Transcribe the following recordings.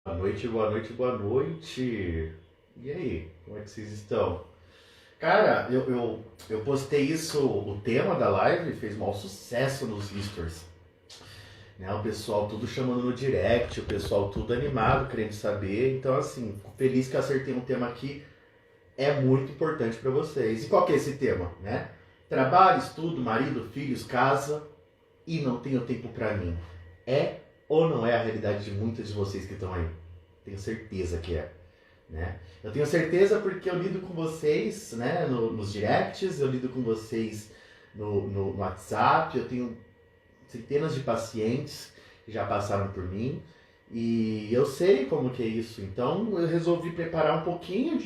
Boa noite, boa noite, boa noite. E aí, como é que vocês estão? Cara, eu postei isso, o tema da live fez maior sucesso nos stories. Né? O pessoal tudo chamando no direct, o pessoal tudo animado, querendo saber. Então, assim, fico feliz que eu acertei um tema que é muito importante para vocês. E qual que é esse tema, né? Trabalho, estudo, marido, filhos, casa e não tenho tempo para mim. É ou não é a realidade de muitos de vocês que estão aí? Tenho certeza que é. Né? Eu tenho certeza porque eu lido com vocês, né, nos directs, eu lido com vocês no WhatsApp, eu tenho centenas de pacientes que já passaram por mim e eu sei como que é isso. Então eu resolvi preparar um pouquinho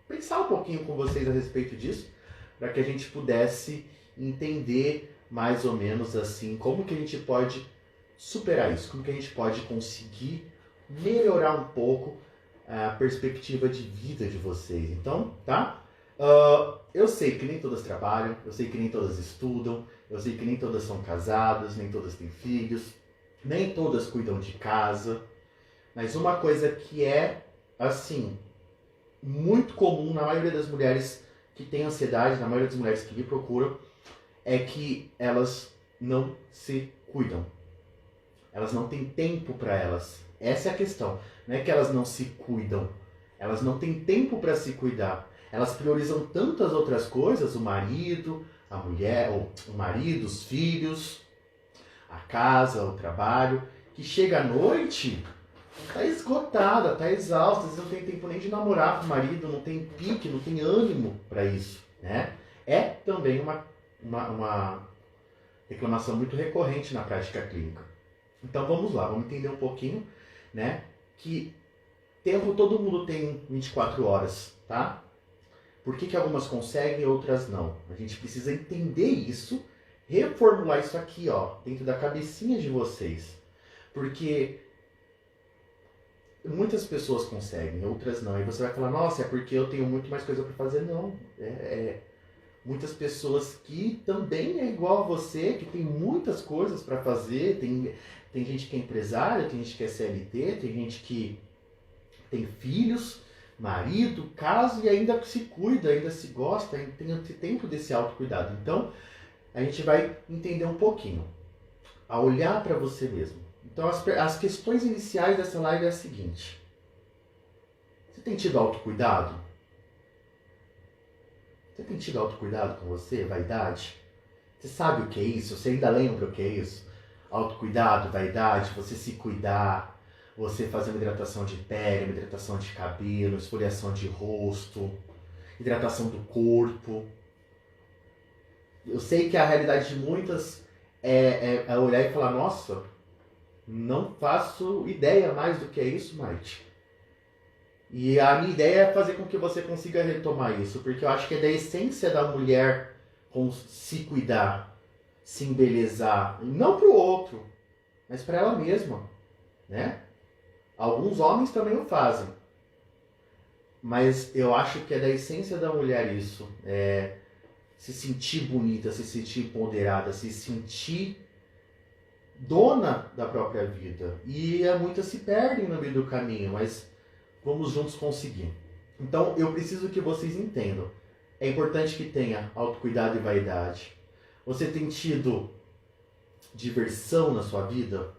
pensar um pouquinho com vocês a respeito disso, para que a gente pudesse entender mais ou menos assim como que a gente pode superar isso, como que a gente pode conseguir melhorar um pouco a perspectiva de vida de vocês. Então, tá? Eu sei que nem todas trabalham, eu sei que nem todas estudam, eu sei que nem todas são casadas, nem todas têm filhos, nem todas cuidam de casa. Mas uma coisa que é, assim, muito comum na maioria das mulheres que têm ansiedade, na maioria das mulheres que me procuram, é que elas não se cuidam. Elas não têm tempo para elas. Essa é a questão. Não é que elas não se cuidam. Elas não têm tempo para se cuidar. Elas priorizam tantas outras coisas, o marido, a mulher, o marido, os filhos, a casa, o trabalho, que chega à noite, tá esgotada, tá exausta, às vezes não tem tempo nem de namorar com o marido, não tem pique, não tem ânimo para isso, né? É também uma reclamação muito recorrente na prática clínica. Então vamos lá, vamos entender um pouquinho, né? Que tempo todo mundo tem 24 horas, tá? Por que algumas conseguem e outras não? A gente precisa entender isso, reformular isso aqui, ó, dentro da cabecinha de vocês. Porque muitas pessoas conseguem, outras não. E você vai falar, nossa, é porque eu tenho muito mais coisa para fazer. Não, muitas pessoas que também é igual a você, que tem muitas coisas para fazer. Tem gente que é empresária, tem gente que é CLT, tem gente que tem filhos, marido, casa e ainda se cuida, ainda se gosta, ainda tem tempo desse autocuidado. Então, a gente vai entender um pouquinho, a olhar para você mesmo. Então, as questões iniciais dessa live é a seguinte: você tem tido autocuidado? Você tem tido autocuidado com você? Vaidade? Você sabe o que é isso? Você ainda lembra o que é isso? Autocuidado, vaidade, você se cuidar, você fazer uma hidratação de pele, uma hidratação de cabelo, esfoliação de rosto, hidratação do corpo. Eu sei que a realidade de muitas é olhar e falar, nossa, não faço ideia mais do que é isso, Mike. E a minha ideia é fazer com que você consiga retomar isso, porque eu acho que é da essência da mulher se cuidar, se embelezar, não para o outro, mas para ela mesma, né? Alguns homens também o fazem, mas eu acho que é da essência da mulher isso, se sentir bonita, se sentir empoderada, se sentir dona da própria vida. E muitas se perdem no meio do caminho, mas vamos juntos conseguir. Então eu preciso que vocês entendam. É importante que tenha autocuidado e vaidade. Você tem tido diversão na sua vida?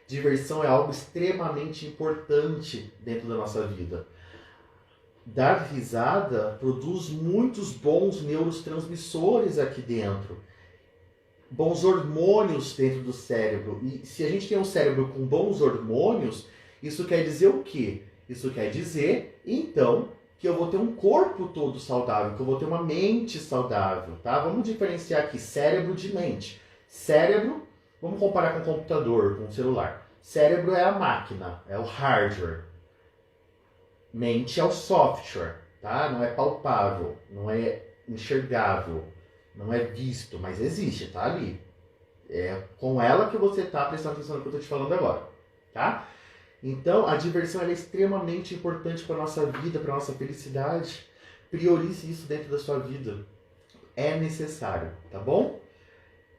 Diversão é algo extremamente importante dentro da nossa vida. Dar risada produz muitos bons neurotransmissores aqui dentro. Bons hormônios dentro do cérebro. E se a gente tem um cérebro com bons hormônios, isso quer dizer o quê? Isso quer dizer, então, que eu vou ter um corpo todo saudável, que eu vou ter uma mente saudável, tá? Vamos diferenciar aqui cérebro de mente. Cérebro, vamos comparar com computador, com celular. Cérebro é a máquina, é o hardware. Mente é o software, tá? Não é palpável, não é enxergável, não é visto, mas existe, tá ali. É com ela que você tá prestando atenção no que eu tô te falando agora, tá? Então, a diversão é extremamente importante para a nossa vida, para a nossa felicidade. Priorize isso dentro da sua vida. É necessário, tá bom?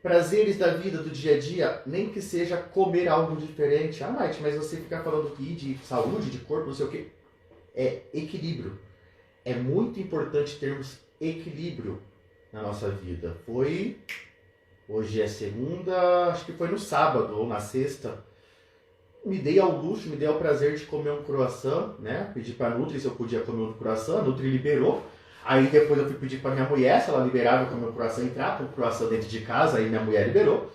Prazeres da vida, do dia a dia, nem que seja comer algo diferente. Ah, Mike, mas você fica falando aqui de saúde, de corpo, não sei o quê. É equilíbrio. É muito importante termos equilíbrio na nossa vida. Hoje é segunda, acho que foi no sábado ou na sexta. Me dei ao luxo, me dei ao prazer de comer um croissant, né? Pedi pra Nutri se eu podia comer um croissant, a Nutri liberou. Aí depois eu fui pedir pra minha mulher se ela liberava eu comer um croissant, entrar com o croissant dentro de casa, aí minha mulher liberou.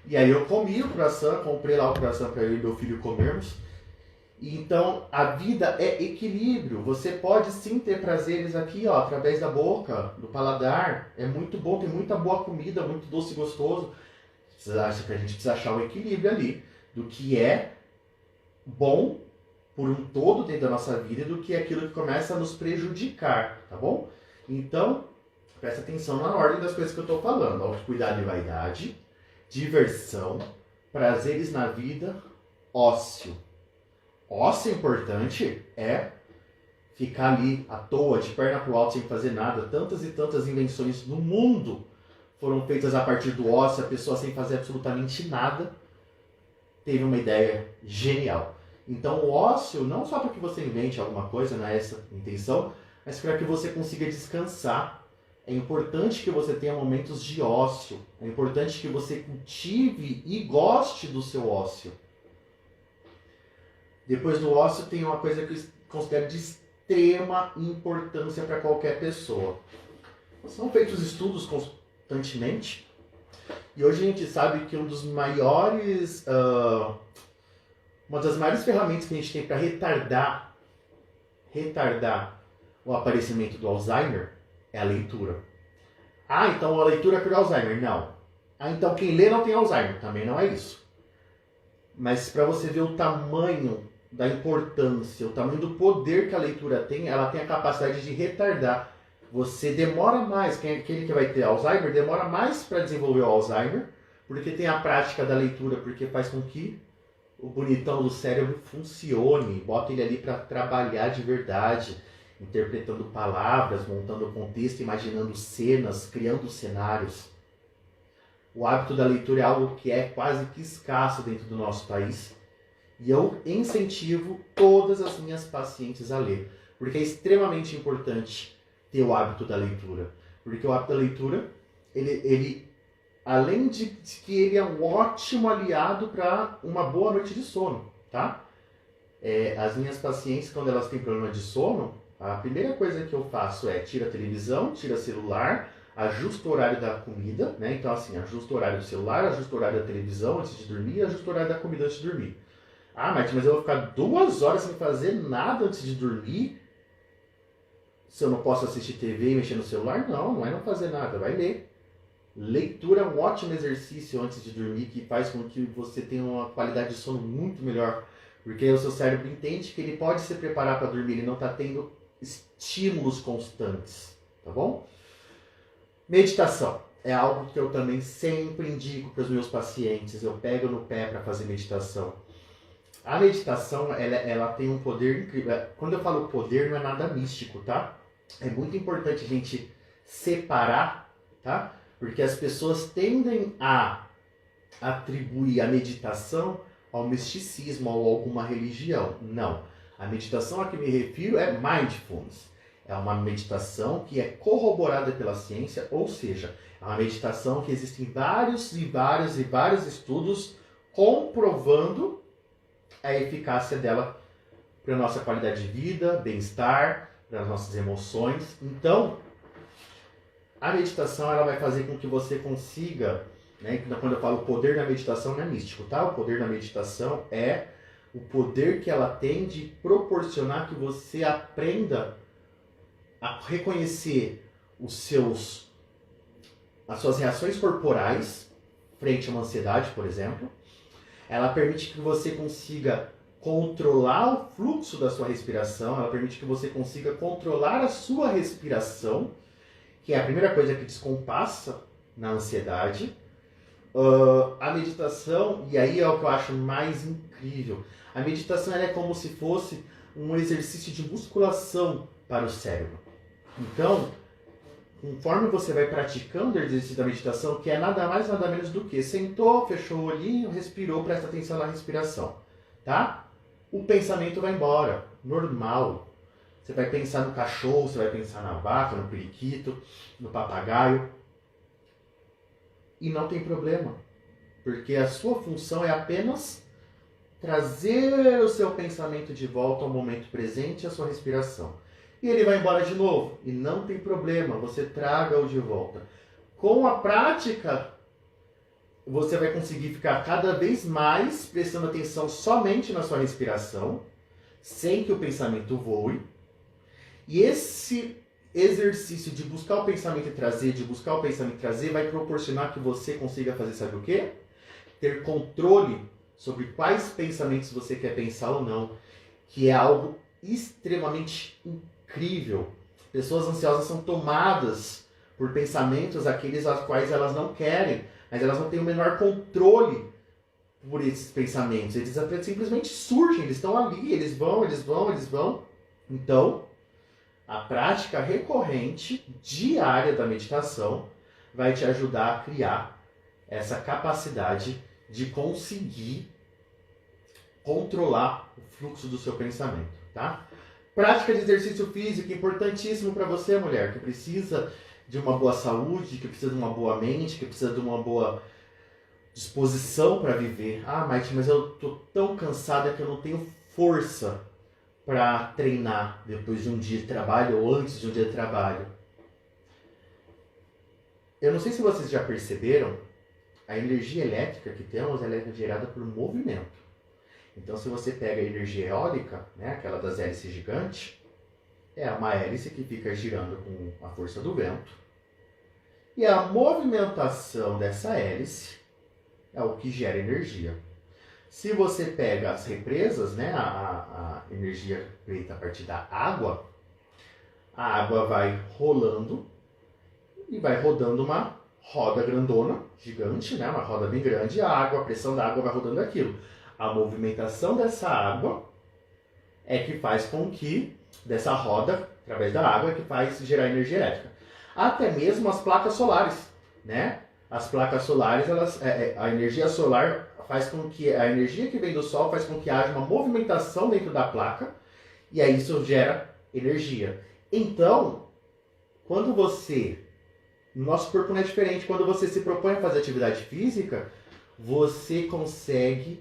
E aí eu comi o croissant, comprei lá o croissant pra eu e meu filho comermos. Então, a vida é equilíbrio. Você pode sim ter prazeres aqui, ó, através da boca, do paladar. É muito bom, tem muita boa comida, muito doce e gostoso. A gente precisa achar o equilíbrio ali do que é bom por um todo dentro da nossa vida e do que é aquilo que começa a nos prejudicar, tá bom? Então, presta atenção na ordem das coisas que eu estou falando. Autocuidado e vaidade, diversão, prazeres na vida, ócio. Ócio importante é ficar ali à toa, de perna pro alto, sem fazer nada. Tantas e tantas invenções no mundo foram feitas a partir do ócio, a pessoa sem fazer absolutamente nada teve uma ideia genial. Então o ócio, não só para que você invente alguma coisa, não é essa a intenção, mas para que você consiga descansar. É importante que você tenha momentos de ócio. É importante que você cultive e goste do seu ócio. Depois do ócio tem uma coisa que eu considero de extrema importância para qualquer pessoa. São feitos estudos constantemente. E hoje a gente sabe que uma das maiores ferramentas que a gente tem para retardar o aparecimento do Alzheimer é a leitura. Ah, então a leitura cura Alzheimer? Não. Ah, então quem lê não tem Alzheimer? Também não é isso. Mas para você ver o tamanho da importância, o tamanho do poder que a leitura tem, ela tem a capacidade de retardar. Você demora mais, aquele que vai ter Alzheimer, demora mais para desenvolver o Alzheimer, porque tem a prática da leitura, porque faz com que o bonitão do cérebro funcione, bota ele ali para trabalhar de verdade, interpretando palavras, montando contexto, imaginando cenas, criando cenários. O hábito da leitura é algo que é quase que escasso dentro do nosso país. E eu incentivo todas as minhas pacientes a ler. Porque é extremamente importante ter o hábito da leitura. Porque o hábito da leitura, ele além de que ele é um ótimo aliado para uma boa noite de sono, tá? As minhas pacientes, quando elas têm problema de sono, a primeira coisa que eu faço é tira a televisão, tira o celular, ajusta o horário da comida, né? Então assim, ajusta o horário do celular, ajusta o horário da televisão antes de dormir, ajusta o horário da comida antes de dormir. Ah, mas eu vou ficar 2 horas sem fazer nada antes de dormir? Se eu não posso assistir TV e mexer no celular? Não, não é não fazer nada, vai ler. Leitura é um ótimo exercício antes de dormir que faz com que você tenha uma qualidade de sono muito melhor. Porque o seu cérebro entende que ele pode se preparar para dormir, ele não está tendo estímulos constantes, tá bom? Meditação é algo que eu também sempre indico para os meus pacientes, eu pego no pé para fazer meditação. A meditação, ela tem um poder incrível. Quando eu falo poder, não é nada místico, tá? É muito importante a gente separar, tá? Porque as pessoas tendem a atribuir a meditação ao misticismo ou a alguma religião. Não. A meditação a que me refiro é mindfulness. É uma meditação que é corroborada pela ciência, ou seja, é uma meditação que existem vários estudos comprovando a eficácia dela para a nossa qualidade de vida, bem-estar, para as nossas emoções. Então, a meditação ela vai fazer com que você consiga, né? Quando eu falo poder da meditação, não é místico, tá? O poder da meditação é o poder que ela tem de proporcionar que você aprenda a reconhecer as suas reações corporais frente a uma ansiedade, por exemplo. Ela permite que você consiga controlar o fluxo da sua respiração, ela permite que você consiga controlar a sua respiração, que é a primeira coisa que descompassa na ansiedade. A meditação, e aí é o que eu acho mais incrível, a meditação ela é como se fosse um exercício de musculação para o cérebro. Então, conforme você vai praticando o exercício da meditação, que é nada mais, nada menos do que sentou, fechou o olhinho, respirou, presta atenção na respiração, tá? O pensamento vai embora, normal. Você vai pensar no cachorro, você vai pensar na vaca, no periquito, no papagaio. E não tem problema, porque a sua função é apenas trazer o seu pensamento de volta ao momento presente e à sua respiração. E ele vai embora de novo, e não tem problema, você traga-o de volta. Com a prática, você vai conseguir ficar cada vez mais prestando atenção somente na sua respiração, sem que o pensamento voe. E esse exercício de buscar o pensamento e trazer, vai proporcionar que você consiga fazer, sabe o quê? Ter controle sobre quais pensamentos você quer pensar ou não, que é algo extremamente incrível. Pessoas ansiosas são tomadas por pensamentos aqueles aos quais elas não querem, mas elas não têm o menor controle por esses pensamentos. Eles simplesmente surgem, eles estão ali, eles vão. Então, a prática recorrente, diária da meditação, vai te ajudar a criar essa capacidade de conseguir controlar o fluxo do seu pensamento, tá? Prática de exercício físico, importantíssimo para você, mulher, que precisa de uma boa saúde, que precisa de uma boa mente, que precisa de uma boa disposição para viver. Ah, Maite, mas eu tô tão cansada que eu não tenho força para treinar depois de um dia de trabalho ou antes de um dia de trabalho. Eu não sei se vocês já perceberam, a energia elétrica que temos, ela é gerada por movimento. Então, se você pega a energia eólica, né, aquela das hélices gigantes, é uma hélice que fica girando com a força do vento. E a movimentação dessa hélice é o que gera energia. Se você pega as represas, né, a energia feita a partir da água, a água vai rolando e vai rodando uma roda grandona, gigante, né, uma roda bem grande, e a pressão da água vai rodando aquilo. A movimentação dessa água é que faz com que, dessa roda, através da água, é que faz gerar energia elétrica. Até mesmo as placas solares, né? As placas solares, a energia solar faz com que a energia que vem do sol faz com que haja uma movimentação dentro da placa e aí isso gera energia. Então, nosso corpo não é diferente, quando você se propõe a fazer atividade física, você consegue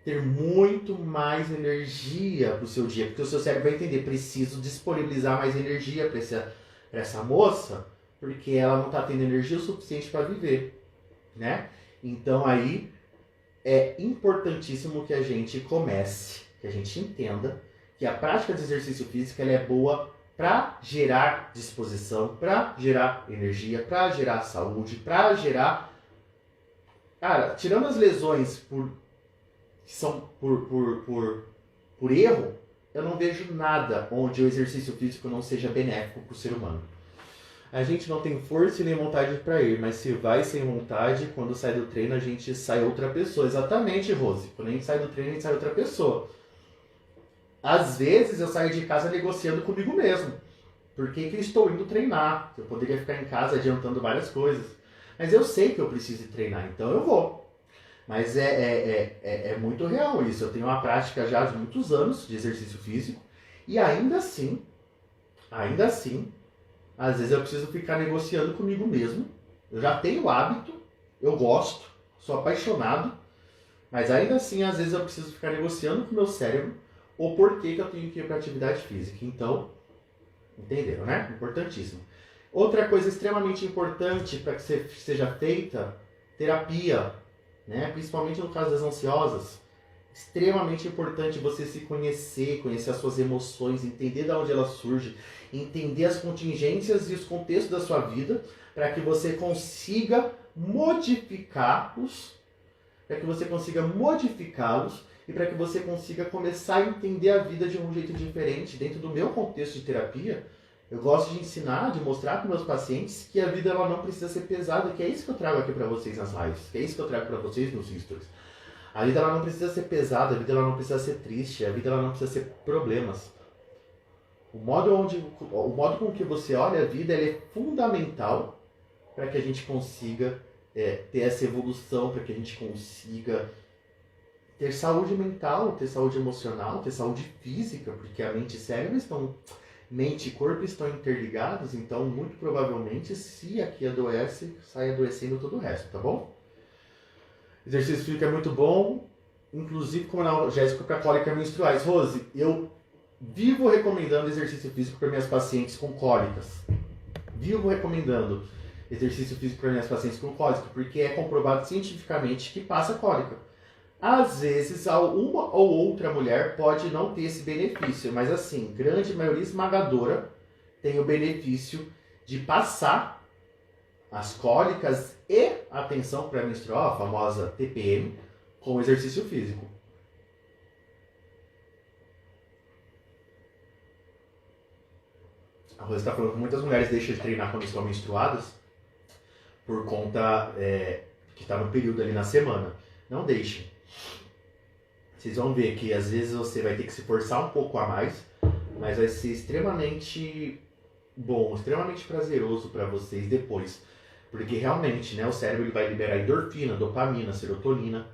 ter muito mais energia para o seu dia, porque o seu cérebro vai entender, preciso disponibilizar mais energia para essa moça, porque ela não está tendo energia o suficiente para viver, né? Então aí é importantíssimo que a gente comece, que a gente entenda que a prática de exercício físico ela é boa para gerar disposição, para gerar energia, para gerar saúde, para gerar... Cara, tirando as lesões que são por erro, eu não vejo nada onde o exercício físico não seja benéfico para o ser humano. A gente não tem força e nem vontade para ir, mas se vai sem vontade, quando sai do treino a gente sai outra pessoa. Exatamente, Rose. Quando a gente sai do treino, a gente sai outra pessoa. Às vezes eu saio de casa negociando comigo mesmo. Por que eu estou indo treinar? Eu poderia ficar em casa adiantando várias coisas. Mas eu sei que eu preciso treinar, então eu vou. Mas é muito real isso. Eu tenho uma prática já de muitos anos de exercício físico. E ainda assim, às vezes eu preciso ficar negociando comigo mesmo. Eu já tenho o hábito, eu gosto, sou apaixonado. Mas ainda assim, às vezes eu preciso ficar negociando com o meu cérebro o porquê que eu tenho que ir para atividade física. Então, entenderam, né? Importantíssimo. Outra coisa extremamente importante para que seja feita, terapia, né? Principalmente no caso das ansiosas. Extremamente importante você se conhecer as suas emoções, entender de onde elas surgem, entender as contingências e os contextos da sua vida, para que você consiga modificá-los, e para que você consiga começar a entender a vida de um jeito diferente. Dentro do meu contexto de terapia, eu gosto de ensinar, de mostrar para meus pacientes que a vida ela não precisa ser pesada, que é isso que eu trago aqui para vocês nas lives, que é isso que eu trago para vocês nos stories. A vida ela não precisa ser pesada, a vida ela não precisa ser triste, a vida ela não precisa ser problemas. O modo com que você olha a vida ele é fundamental para que a gente consiga ter essa evolução, para que a gente consiga ter saúde mental, ter saúde emocional, ter saúde física, porque a mente e cérebro estão, mente e corpo estão interligados, então muito provavelmente se aqui adoece, sai adoecendo todo o resto, tá bom? Exercício físico é muito bom, inclusive como analgésico para cólicas menstruais. Rose, eu vivo recomendando exercício físico para minhas pacientes com cólicas. Vivo recomendando exercício físico para minhas pacientes com cólica, porque é comprovado cientificamente que passa cólica. Às vezes, uma ou outra mulher pode não ter esse benefício, mas assim, grande maioria esmagadora tem o benefício de passar as cólicas e a tensão pré-menstrual, a famosa TPM, com exercício físico. A Rosa está falando que muitas mulheres deixam de treinar quando estão menstruadas por conta que está no período ali na semana. Não deixem. Vocês vão ver que às vezes você vai ter que se forçar um pouco a mais, mas vai ser extremamente bom, extremamente prazeroso para vocês depois. Porque realmente, né, o cérebro ele vai liberar endorfina, dopamina, serotonina,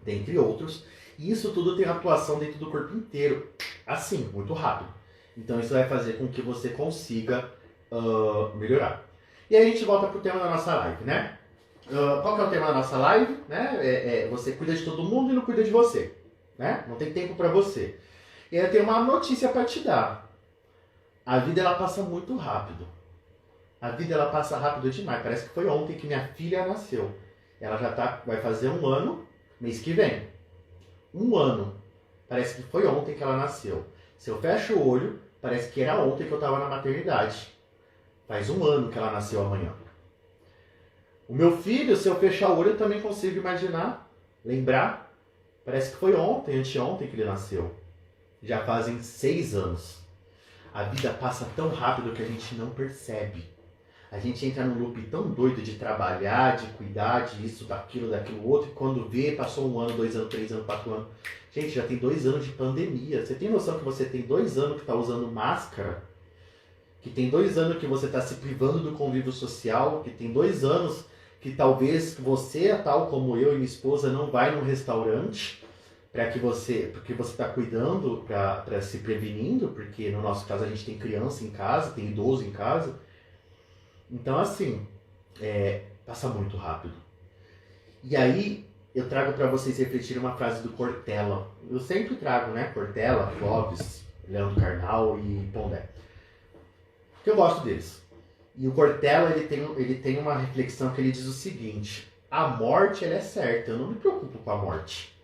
dentre outros. E isso tudo tem atuação dentro do corpo inteiro, assim, muito rápido. Então isso vai fazer com que você consiga melhorar. E aí a gente volta pro tema da nossa live, né? Qual que é o tema da nossa live? Né? Você cuida de todo mundo e não cuida de você. Né? Não tem tempo para você. E aí eu tenho uma notícia para te dar. A vida ela passa muito rápido. A vida ela passa rápido demais. Parece que foi ontem que minha filha nasceu. Ela já vai fazer 1 ano mês que vem. 1 ano. Parece que foi ontem que ela nasceu. Se eu fecho o olho, parece que era ontem que eu estava na maternidade. Faz 1 ano que ela nasceu amanhã. O meu filho, se eu fechar o olho, eu também consigo imaginar, lembrar. Parece que foi ontem, anteontem que ele nasceu. Já fazem 6 anos. A vida passa tão rápido que a gente não percebe. A gente entra num loop tão doido de trabalhar, de cuidar disso, daquilo outro, e quando vê, passou 1 ano, 2 anos, 3 anos, 4 anos. Gente, já tem 2 anos de pandemia. Você tem noção que você tem 2 anos que está usando máscara? Que tem 2 anos que você está se privando do convívio social? Que tem 2 anos que talvez você, tal como eu e minha esposa, não vai num restaurante porque você está cuidando, para se prevenindo, porque no nosso caso a gente tem criança em casa, tem idoso em casa. Então assim, passa muito rápido. E aí eu trago para vocês refletirem uma frase do Cortella. Eu sempre trago, né? Cortella, Clóvis, Leandro Carnal e Pondé. Porque eu gosto deles. E o Cortella, ele tem uma reflexão que ele diz o seguinte: a morte, ela é certa, eu não me preocupo com a morte.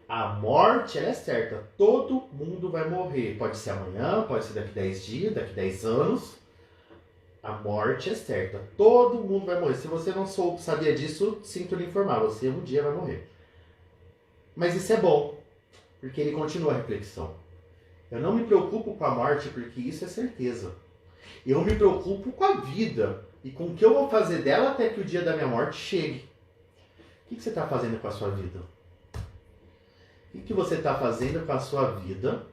A morte, ela é certa, todo mundo vai morrer. Pode ser amanhã, pode ser daqui 10 dias, daqui 10 anos. A morte é certa, todo mundo vai morrer. Se você não sabia disso, sinto lhe informar, você um dia vai morrer. Mas isso é bom, porque ele continua a reflexão. Eu não me preocupo com a morte, porque isso é certeza. Eu me preocupo com a vida e com o que eu vou fazer dela até que o dia da minha morte chegue. O que você está fazendo com a sua vida? O que você está fazendo com a sua vida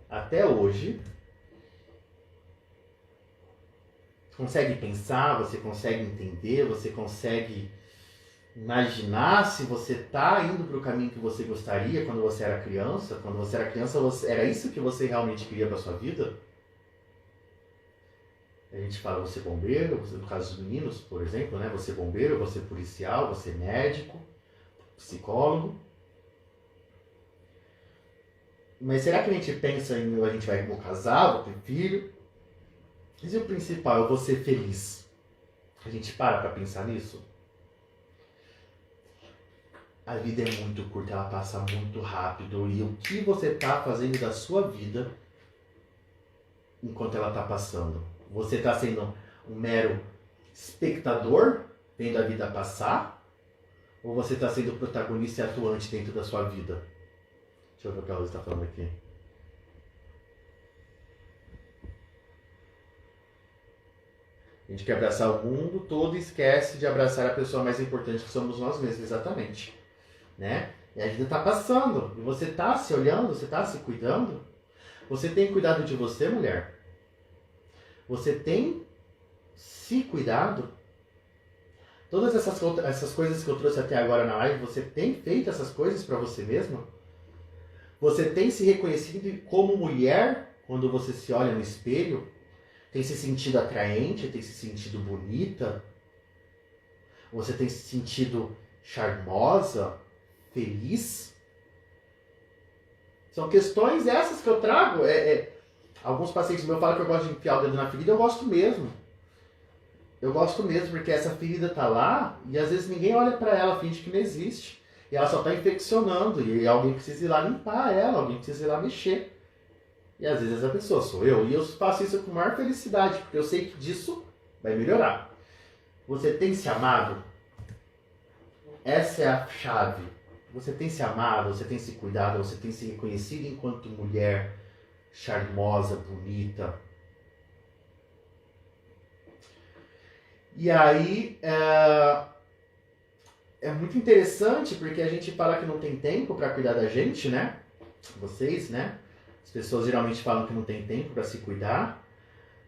até hoje? Você consegue pensar, você consegue entender, você consegue imaginar se você está indo para o caminho que você gostaria quando você era criança? Quando você era criança, era isso que você realmente queria para a sua vida? A gente fala, você bombeiro, no caso dos meninos, por exemplo, né? Você bombeiro, você policial, você médico, psicólogo. Mas será que a gente pensa em vou casar, vou ter filho? Mas e o principal, eu vou ser feliz? A gente para pensar nisso? A vida é muito curta, ela passa muito rápido. E o que você está fazendo da sua vida enquanto ela está passando? Você está sendo um mero espectador, vendo a vida passar? Ou você está sendo protagonista e atuante dentro da sua vida? Deixa eu ver o que a Luz está falando aqui. A gente quer abraçar o mundo todo e esquece de abraçar a pessoa mais importante que somos nós mesmos, exatamente. Né? E a vida está passando. E você está se olhando, você está se cuidando? Você tem cuidado de você, mulher? Você tem se cuidado? Todas essas coisas que eu trouxe até agora na live, você tem feito essas coisas para você mesma? Você tem se reconhecido como mulher quando você se olha no espelho? Tem se sentido atraente? Tem se sentido bonita? Você tem se sentido charmosa? Feliz? São questões essas que eu trago. Alguns pacientes meus falam que eu gosto de enfiar o dedo na ferida, eu gosto mesmo. Eu gosto mesmo, porque essa ferida tá lá e às vezes ninguém olha pra ela, finge que não existe. E ela só tá infeccionando e alguém precisa ir lá limpar ela, alguém precisa ir lá mexer. E às vezes essa pessoa sou eu. E eu faço isso com maior felicidade, porque eu sei que disso vai melhorar. Você tem se amado? Essa é a chave. Você tem se amado, você tem se cuidado, você tem se reconhecido enquanto mulher charmosa, bonita. E aí, é muito interessante porque a gente fala que não tem tempo para cuidar da gente, né? Vocês, né? As pessoas geralmente falam que não tem tempo para se cuidar.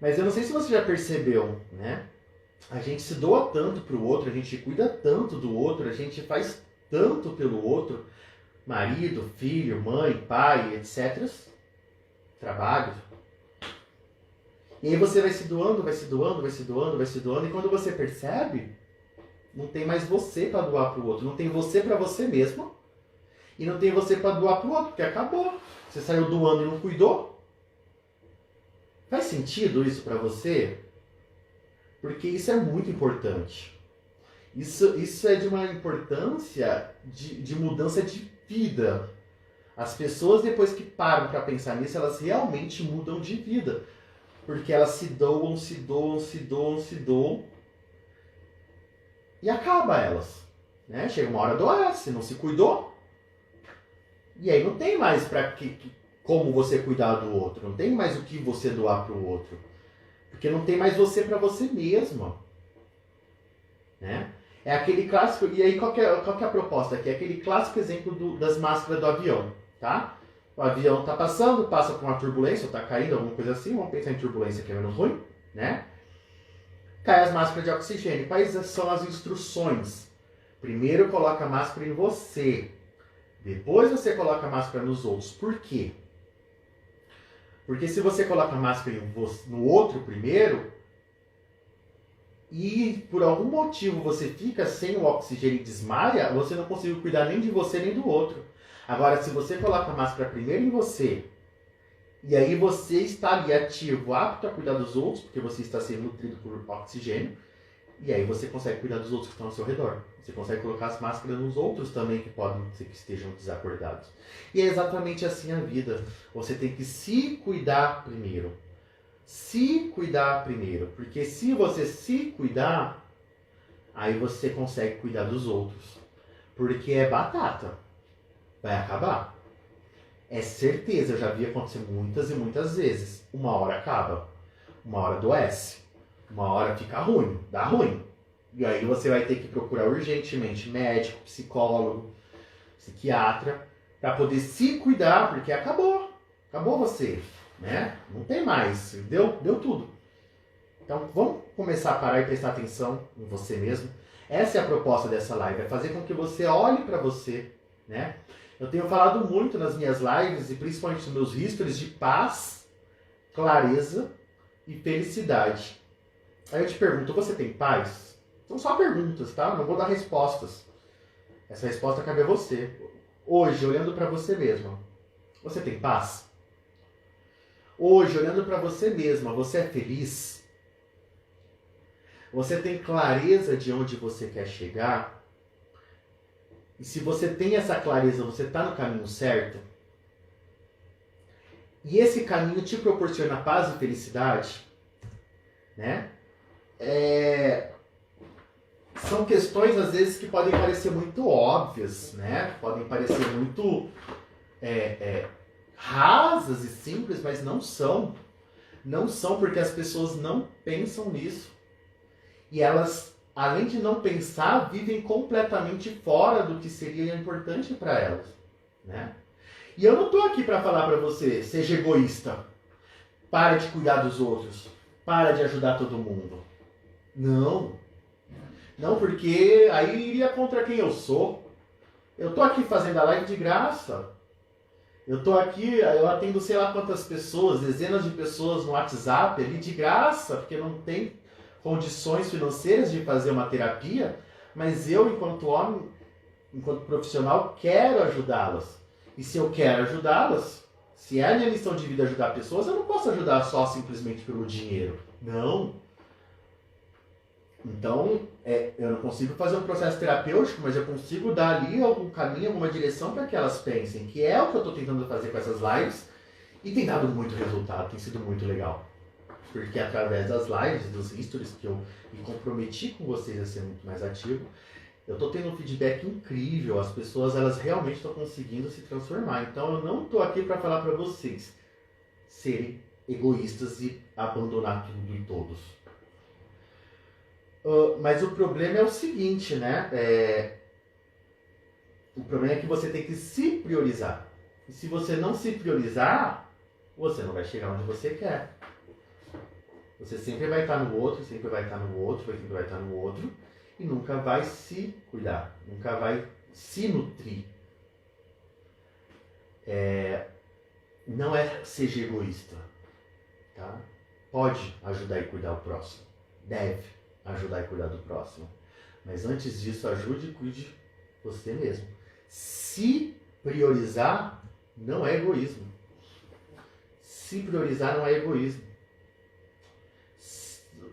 Mas eu não sei se você já percebeu, né? A gente se doa tanto pro outro, a gente cuida tanto do outro, a gente faz tanto pelo outro. Marido, filho, mãe, pai, etc. Trabalho. E aí você vai se doando, vai se doando, vai se doando, vai se doando. E quando você percebe, não tem mais você para doar pro outro. Não tem você para você mesmo. E não tem você para doar pro outro, porque acabou. Você saiu doando e não cuidou. Faz sentido isso para você? Porque isso é muito importante. Isso é de uma importância de mudança de vida. As pessoas, depois que param para pensar nisso, elas realmente mudam de vida. Porque elas se doam, se doam, se doam, se doam. E acaba elas. Né? Chega uma hora adoece, não se cuidou. E aí não tem mais como você cuidar do outro. Não tem mais o que você doar para o outro. Porque não tem mais você para você mesma. Né? É aquele clássico... E aí qual que é a proposta aqui? É aquele clássico exemplo das máscaras do avião. Tá? O avião está passando, passa por uma turbulência, ou está caindo, alguma coisa assim. Vamos pensar em turbulência que é menos ruim. Né? Cai as máscaras de oxigênio. Quais são as instruções? Primeiro coloca a máscara em você. Depois você coloca a máscara nos outros. Por quê? Porque se você coloca a máscara no outro primeiro, e por algum motivo você fica sem o oxigênio e desmaia, você não consegue cuidar nem de você nem do outro. Agora, se você coloca a máscara primeiro em você, e aí você está ali ativo, apto a cuidar dos outros, porque você está sendo nutrido por oxigênio, e aí você consegue cuidar dos outros que estão ao seu redor. Você consegue colocar as máscaras nos outros também que podem ser que estejam desacordados. E é exatamente assim a vida. Você tem que se cuidar primeiro. Se cuidar primeiro. Porque se você se cuidar, aí você consegue cuidar dos outros. Porque é batata. Vai acabar. É certeza, eu já vi acontecer muitas e muitas vezes. Uma hora acaba. Uma hora adoece. Uma hora fica ruim, dá ruim. E aí você vai ter que procurar urgentemente médico, psicólogo, psiquiatra, para poder se cuidar, porque acabou. Acabou você, né? Não tem mais, deu tudo. Então vamos começar a parar e prestar atenção em você mesmo. Essa é a proposta dessa live, é fazer com que você olhe para você, né? Eu tenho falado muito nas minhas lives, e principalmente nos meus histories, de paz, clareza e felicidade. Aí eu te pergunto, você tem paz? São só perguntas, tá? Não vou dar respostas. Essa resposta cabe a você. Hoje, olhando para você mesma, você tem paz? Hoje, olhando para você mesma, você é feliz? Você tem clareza de onde você quer chegar? E se você tem essa clareza, você está no caminho certo? E esse caminho te proporciona paz e felicidade? Né? São questões, às vezes, que podem parecer muito óbvias, né? Podem parecer muito rasas e simples, mas não são. Não são porque as pessoas não pensam nisso. E elas, além de não pensar, vivem completamente fora do que seria importante para elas, né? E eu não tô aqui para falar para você, seja egoísta. Para de cuidar dos outros. Para de ajudar todo mundo. Não. Não, porque aí iria contra quem eu sou. Eu tô aqui fazendo a live de graça. Eu tô aqui, eu atendo sei lá quantas pessoas, dezenas de pessoas no WhatsApp ali de graça, porque não tem condições financeiras de fazer uma terapia, mas eu, enquanto homem, enquanto profissional, quero ajudá-las. E se eu quero ajudá-las, se é a minha missão de vida ajudar pessoas, eu não posso ajudar só simplesmente pelo dinheiro. Não. Então, eu não consigo fazer um processo terapêutico, mas eu consigo dar ali algum caminho, alguma direção para que elas pensem, que é o que eu estou tentando fazer com essas lives, e tem dado muito resultado, tem sido muito legal. Porque através das lives, dos stories que eu me comprometi com vocês a ser muito mais ativo, eu estou tendo um feedback incrível, as pessoas elas realmente estão conseguindo se transformar. Então eu não estou aqui para falar para vocês serem egoístas e abandonar tudo e todos. Mas o problema é o seguinte, né? O problema é que você tem que se priorizar. E se você não se priorizar, você não vai chegar onde você quer. Você sempre vai estar no outro, sempre vai estar no outro, sempre vai estar no outro, e nunca vai se cuidar, nunca vai se nutrir. Não é seja egoísta, tá? Pode ajudar e cuidar o próximo, deve ajudar e cuidar do próximo, mas antes disso ajude e cuide você mesmo. Se priorizar não é egoísmo. Se priorizar não é egoísmo.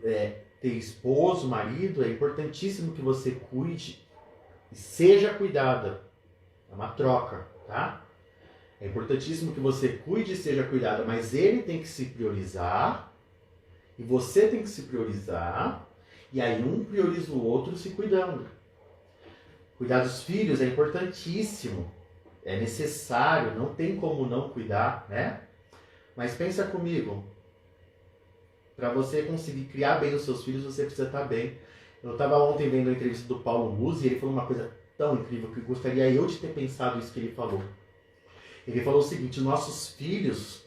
Ter esposo, marido, é importantíssimo que você cuide e seja cuidada. É uma troca, tá? É importantíssimo que você cuide e seja cuidada, mas ele tem que se priorizar e você tem que se priorizar, e aí um prioriza o outro se cuidando. Cuidar dos filhos é importantíssimo, é necessário, não tem como não cuidar, né? Mas pensa comigo, para você conseguir criar bem os seus filhos, você precisa estar bem. Eu estava ontem vendo a entrevista do Paulo Luz e ele falou uma coisa tão incrível que gostaria eu de ter pensado isso que ele falou. Ele falou o seguinte: os nossos filhos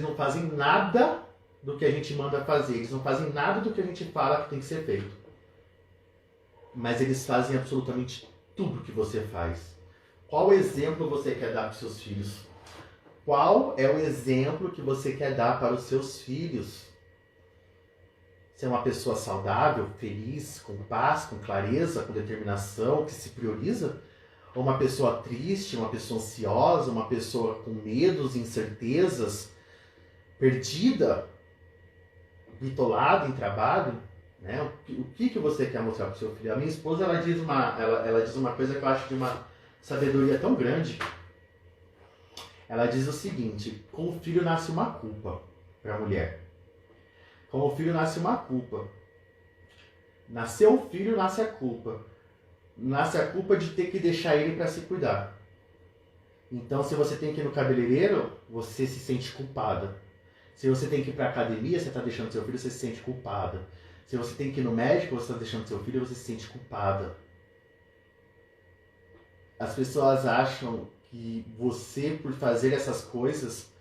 não fazem nada do que a gente manda fazer, eles não fazem nada do que a gente fala que tem que ser feito. Mas eles fazem absolutamente tudo que você faz. Qual exemplo você quer dar para os seus filhos? Qual é o exemplo que você quer dar para os seus filhos? Ser uma pessoa saudável, feliz, com paz, com clareza, com determinação, que se prioriza? Ou uma pessoa triste, uma pessoa ansiosa, uma pessoa com medos, incertezas, perdida, bitolada em trabalho? Né? O que você quer mostrar para o seu filho? A minha esposa ela diz uma coisa que eu acho de uma sabedoria tão grande. Ela diz o seguinte: com o filho nasce uma culpa para a mulher. Com o filho nasce uma culpa. Nasceu o filho, nasce a culpa. Nasce a culpa de ter que deixar ele para se cuidar. Então, se você tem que ir no cabeleireiro, você se sente culpada. Se você tem que ir para a academia, você está deixando seu filho, você se sente culpada. Se você tem que ir no médico, você está deixando seu filho, você se sente culpada. As pessoas acham que você, por fazer essas coisas,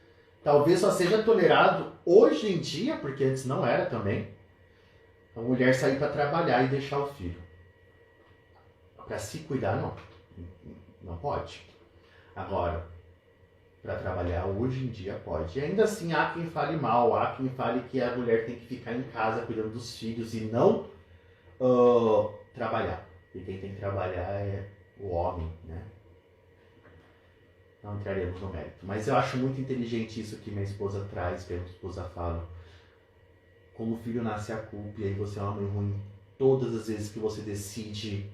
talvez só seja tolerado hoje em dia, porque antes não era também, a mulher sair para trabalhar e deixar o filho. Para se cuidar, não. Não pode. Agora, para trabalhar hoje em dia pode. E ainda assim há quem fale mal, há quem fale que a mulher tem que ficar em casa cuidando dos filhos e não trabalhar. E quem tem que trabalhar é o homem, né? Não entraremos no mérito. Mas eu acho muito inteligente isso que minha esposa traz, que a minha esposa fala. Como o filho nasce a culpa, e aí você é uma mãe ruim todas as vezes que você decide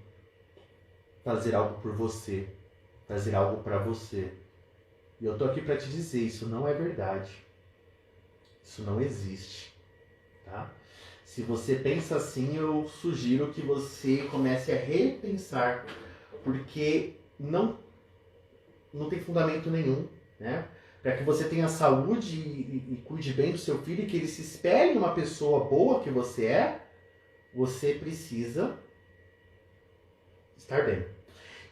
fazer algo por você, fazer algo para você. E eu tô aqui para te dizer, isso não é verdade. Isso não existe, tá? Se você pensa assim, eu sugiro que você comece a repensar, porque não tem fundamento nenhum, né? Para que você tenha saúde e cuide bem do seu filho e que ele se espelhe em uma pessoa boa que você é, você precisa estar bem.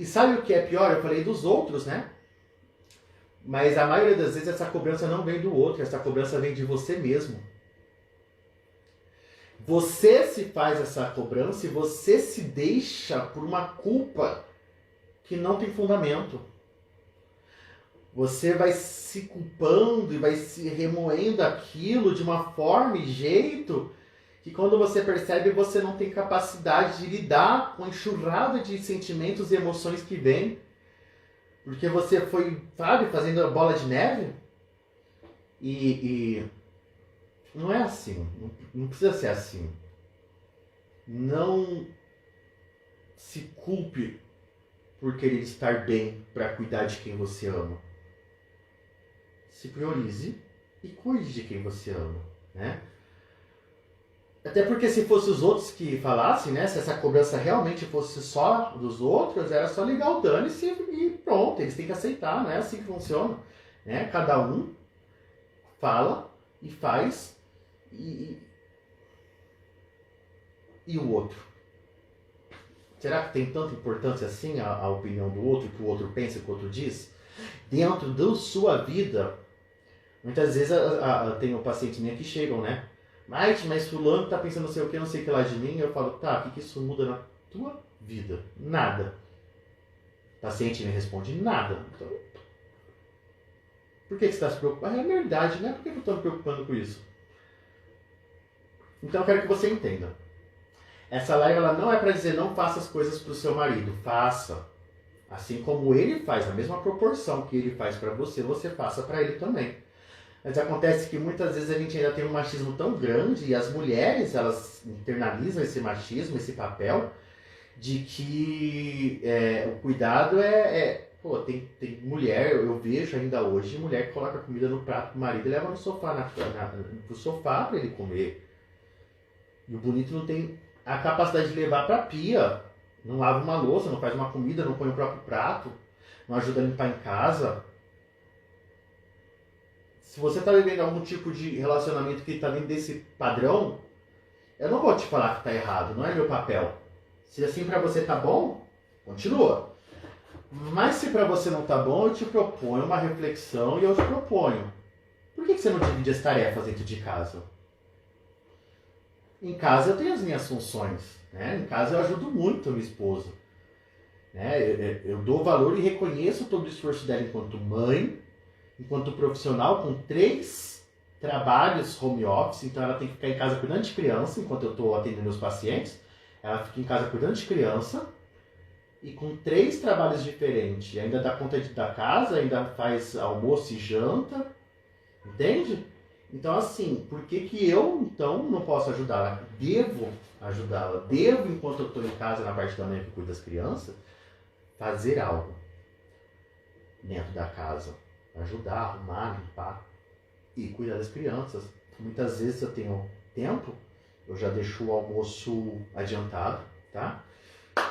E sabe o que é pior? Eu falei dos outros, né? Mas a maioria das vezes essa cobrança não vem do outro, essa cobrança vem de você mesmo. Você se faz essa cobrança e você se deixa por uma culpa que não tem fundamento. Você vai se culpando e vai se remoendo aquilo de uma forma e jeito que quando você percebe, você não tem capacidade de lidar com a enxurrada de sentimentos e emoções que vem. Porque você foi, sabe, fazendo a bola de neve. E não é assim. Não precisa ser assim. Não se culpe por querer estar bem para cuidar de quem você ama. Se priorize e cuide de quem você ama, né? Até porque se fosse os outros que falassem, né? Se essa cobrança realmente fosse só dos outros, era só ligar o dane-se e pronto, eles têm que aceitar, não é assim que funciona, né? Cada um fala e faz e o outro. Será que tem tanta importância assim a opinião do outro, o que o outro pensa, o que o outro diz? Dentro da sua vida, muitas vezes tem pacientes minha que chegam, né? Mas fulano tá pensando não sei o que lá de mim. Eu falo, tá, o que isso muda na tua vida? Nada. O paciente me responde, nada. Então, por que você está se preocupando? É verdade, né? Por que eu estou me preocupando com isso? Então eu quero que você entenda. Essa live ela não é para dizer não faça as coisas para o seu marido. Faça. Assim como ele faz, na mesma proporção que ele faz para você, você faça para ele também. Mas acontece que muitas vezes a gente ainda tem um machismo tão grande e as mulheres, elas internalizam esse machismo, esse papel de que o cuidado pô, tem mulher, eu vejo ainda hoje, mulher que coloca comida no prato do marido e leva no sofá, pro sofá para ele comer. E o bonito não tem a capacidade de levar pra pia, não lava uma louça, não faz uma comida, não põe o próprio prato, não ajuda a limpar em casa. Se você está vivendo algum tipo de relacionamento que está dentro desse padrão, eu não vou te falar que está errado, não é meu papel. Se assim para você tá bom, continua. Mas se para você não tá bom, eu te proponho uma reflexão e eu te proponho. Por que você não divide as tarefas dentro de casa? Em casa eu tenho as minhas funções, né? Em casa eu ajudo muito a minha esposa. Né? Eu dou valor e reconheço todo o esforço dela enquanto mãe, enquanto profissional, com 3 trabalhos home office. Então ela tem que ficar em casa cuidando de criança, enquanto eu estou atendendo meus pacientes. Ela fica em casa cuidando de criança e com 3 trabalhos diferentes. E ainda dá conta da casa, ainda faz almoço e janta. Entende? Então assim, por que eu então não posso ajudá-la? Devo ajudá-la. Devo, enquanto eu estou em casa, na parte da manhã que cuido das crianças, fazer algo dentro da casa. Ajudar, arrumar, limpar e cuidar das crianças. Muitas vezes eu tenho tempo, eu já deixo o almoço adiantado, tá?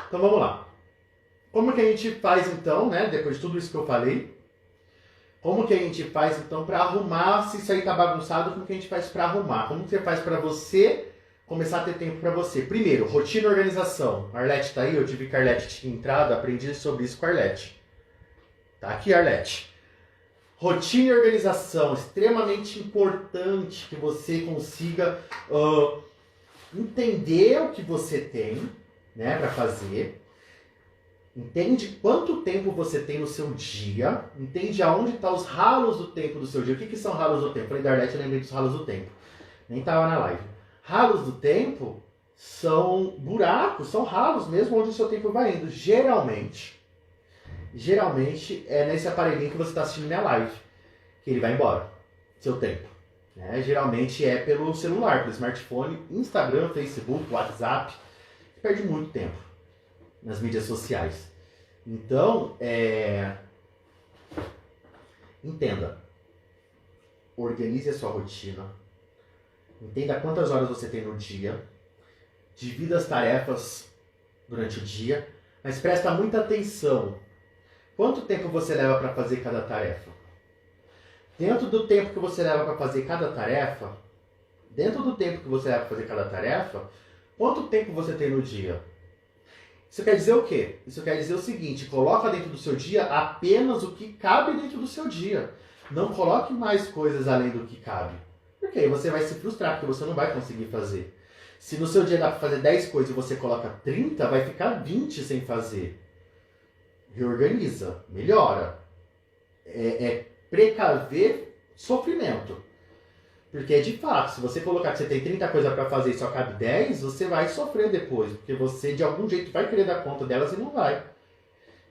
Então vamos lá. Como que a gente faz então, né? Depois de tudo isso que eu falei, como que a gente faz então para arrumar, se isso aí tá bagunçado, como que a gente faz para arrumar? Como que você faz para você começar a ter tempo para você? Primeiro, rotina e organização. A Arlete tá aí, eu tive que a Arlete tinha entrado, aprendi sobre isso com a Arlete. Tá aqui, Arlete. Rotina e organização, extremamente importante que você consiga entender o que você tem, né, para fazer. Entende quanto tempo você tem no seu dia, entende aonde estão os ralos do tempo do seu dia. O que são ralos do tempo? Falei da Arlete, eu lembrei dos ralos do tempo. Nem estava na live. Ralos do tempo são buracos, são ralos mesmo onde o seu tempo vai indo. Geralmente é nesse aparelhinho que você está assistindo minha live que ele vai embora, seu tempo. Né? Geralmente é pelo celular, pelo smartphone, Instagram, Facebook, WhatsApp. Você perde muito tempo nas mídias sociais. Então, entenda. Organize a sua rotina. Entenda quantas horas você tem no dia. Divida as tarefas durante o dia. Mas presta muita atenção. Quanto tempo você leva para fazer cada tarefa? Dentro do tempo que você leva para fazer cada tarefa, quanto tempo você tem no dia? Isso quer dizer o quê? Isso quer dizer o seguinte, coloca dentro do seu dia apenas o que cabe dentro do seu dia. Não coloque mais coisas além do que cabe. Porque aí você vai se frustrar, porque você não vai conseguir fazer. Se no seu dia dá para fazer 10 coisas e você coloca 30, vai ficar 20 sem fazer. Reorganiza, melhora. É precaver sofrimento. Porque de fato, se você colocar que você tem 30 coisas para fazer e só cabe 10, você vai sofrer depois. Porque você de algum jeito vai querer dar conta delas e não vai.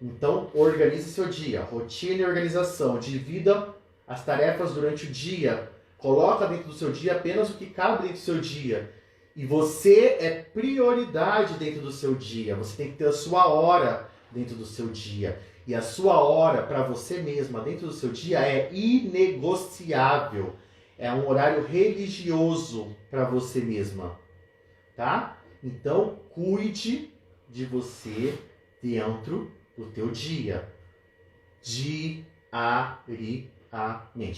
Então, organize seu dia. Rotina e organização. Divida as tarefas durante o dia. Coloca dentro do seu dia apenas o que cabe dentro do seu dia. E você é prioridade dentro do seu dia. Você tem que ter a sua hora dentro do seu dia. E a sua hora para você mesma dentro do seu dia é inegociável. É um horário religioso para você mesma. Tá? Então, cuide de você dentro do teu dia. Diariamente.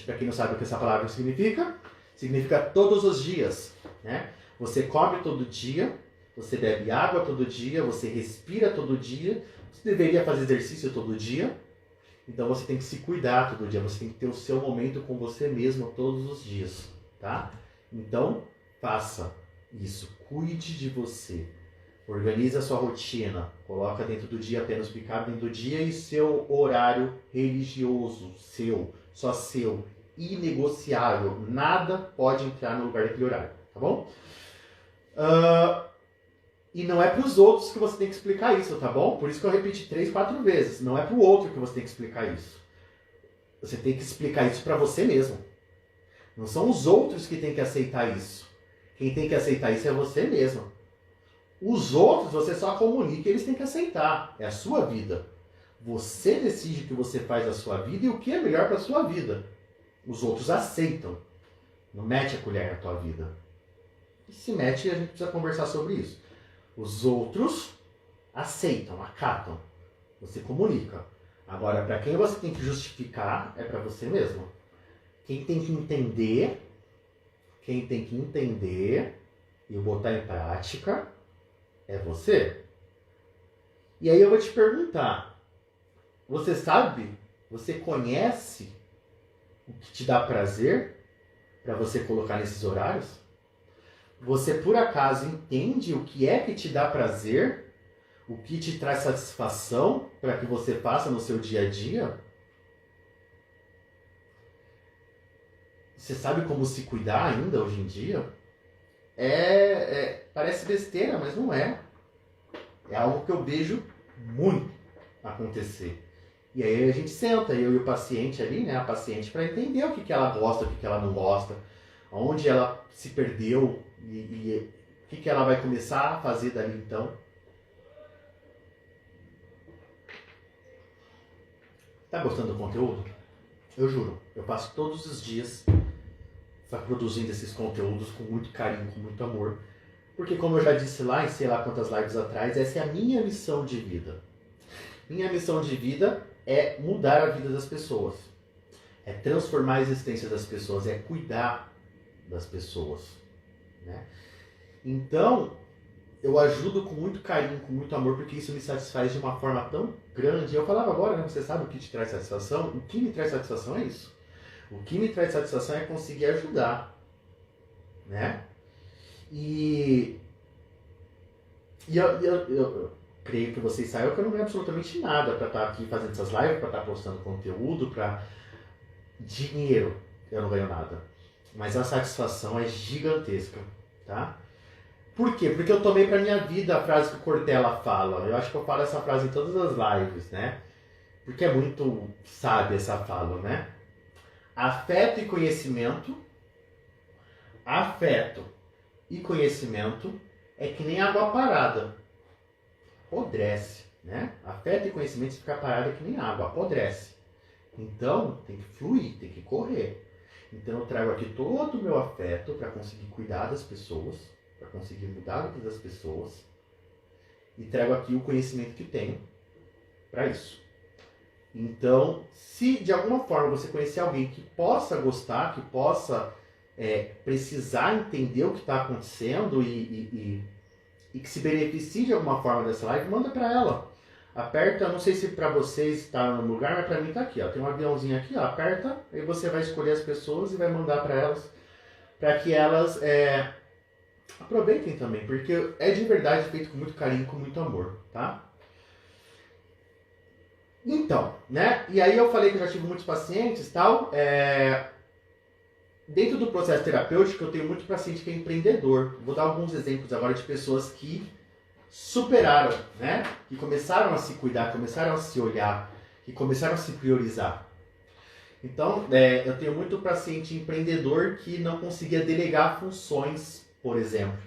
Para quem não sabe o que essa palavra significa, significa todos os dias, né? Você come todo dia, você bebe água todo dia, você respira todo dia, você deveria fazer exercício todo dia, então você tem que se cuidar todo dia, você tem que ter o seu momento com você mesmo todos os dias, tá? Então, faça isso, cuide de você. Organize a sua rotina, coloca dentro do dia apenas o que cabe dentro do dia e seu horário religioso, seu, só seu, inegociável. Nada pode entrar no lugar daquele horário, tá bom? E não é para os outros que você tem que explicar isso, tá bom? Por isso que eu repeti 3, 4 vezes. Não é para o outro que você tem que explicar isso. Você tem que explicar isso para você mesmo. Não são os outros que têm que aceitar isso. Quem tem que aceitar isso é você mesmo. Os outros, você só comunica e eles têm que aceitar. É a sua vida. Você decide o que você faz da sua vida e o que é melhor para a sua vida. Os outros aceitam. Não mete a colher na tua vida. E se mete, a gente precisa conversar sobre isso. Os outros aceitam, acatam. Você comunica. Agora, para quem você tem que justificar, é para você mesmo. Quem tem que entender e botar em prática é você. E aí eu vou te perguntar, você sabe, você conhece o que te dá prazer para você colocar nesses horários? Você por acaso entende o que é que te dá prazer? O que te traz satisfação para que você faça no seu dia a dia? Você sabe como se cuidar ainda hoje em dia? Parece besteira, mas não é. É algo que eu vejo muito acontecer. E aí a gente senta, eu e o paciente ali, né? A paciente, para entender o que ela gosta, o que ela não gosta, onde ela se perdeu e o que ela vai começar a fazer dali então. Tá gostando do conteúdo? Eu juro, eu passo todos os dias produzindo esses conteúdos com muito carinho, com muito amor. Porque como eu já disse lá, em sei lá quantas lives atrás, essa é a minha missão de vida. Minha missão de vida é mudar a vida das pessoas. É transformar a existência das pessoas, é cuidar das pessoas. Né? Então, eu ajudo com muito carinho, com muito amor, porque isso me satisfaz de uma forma tão grande. Eu falava agora, né? Você sabe o que te traz satisfação? O que me traz satisfação é isso. O que me traz satisfação é conseguir ajudar. Né? E eu creio que vocês saibam que eu não ganho absolutamente nada para estar aqui fazendo essas lives, para estar postando conteúdo, para dinheiro. Eu não ganho nada. Mas a satisfação é gigantesca, tá? Por quê? Porque eu tomei pra minha vida a frase que o Cortella fala. Eu acho que eu falo essa frase em todas as lives, né? Porque é muito sábia essa fala, né? Afeto e conhecimento é que nem água parada. Apodrece, né? Afeto e conhecimento, se ficar parado é que nem água, apodrece. Então, tem que fluir, tem que correr. Então, eu trago aqui todo o meu afeto para conseguir cuidar das pessoas, para conseguir mudar a vida das pessoas. E trago aqui o conhecimento que tenho para isso. Então, se de alguma forma você conhecer alguém que possa gostar, que possa precisar entender o que está acontecendo e e que se beneficie de alguma forma dessa live, manda para ela. Aperta, não sei se para vocês está no lugar, mas para mim está aqui, ó. Tem um aviãozinho aqui, ó. Aperta, aí você vai escolher as pessoas e vai mandar para elas, para que elas aproveitem também, porque é de verdade feito com muito carinho, com muito amor, tá? Então, né? E aí eu falei que eu já tive muitos pacientes, tal. Dentro do processo terapêutico, eu tenho muito paciente que é empreendedor. Vou dar alguns exemplos agora de pessoas que superaram, né? Que começaram a se cuidar, começaram a se olhar, que começaram a se priorizar. Então, eu tenho muito paciente empreendedor que não conseguia delegar funções, por exemplo,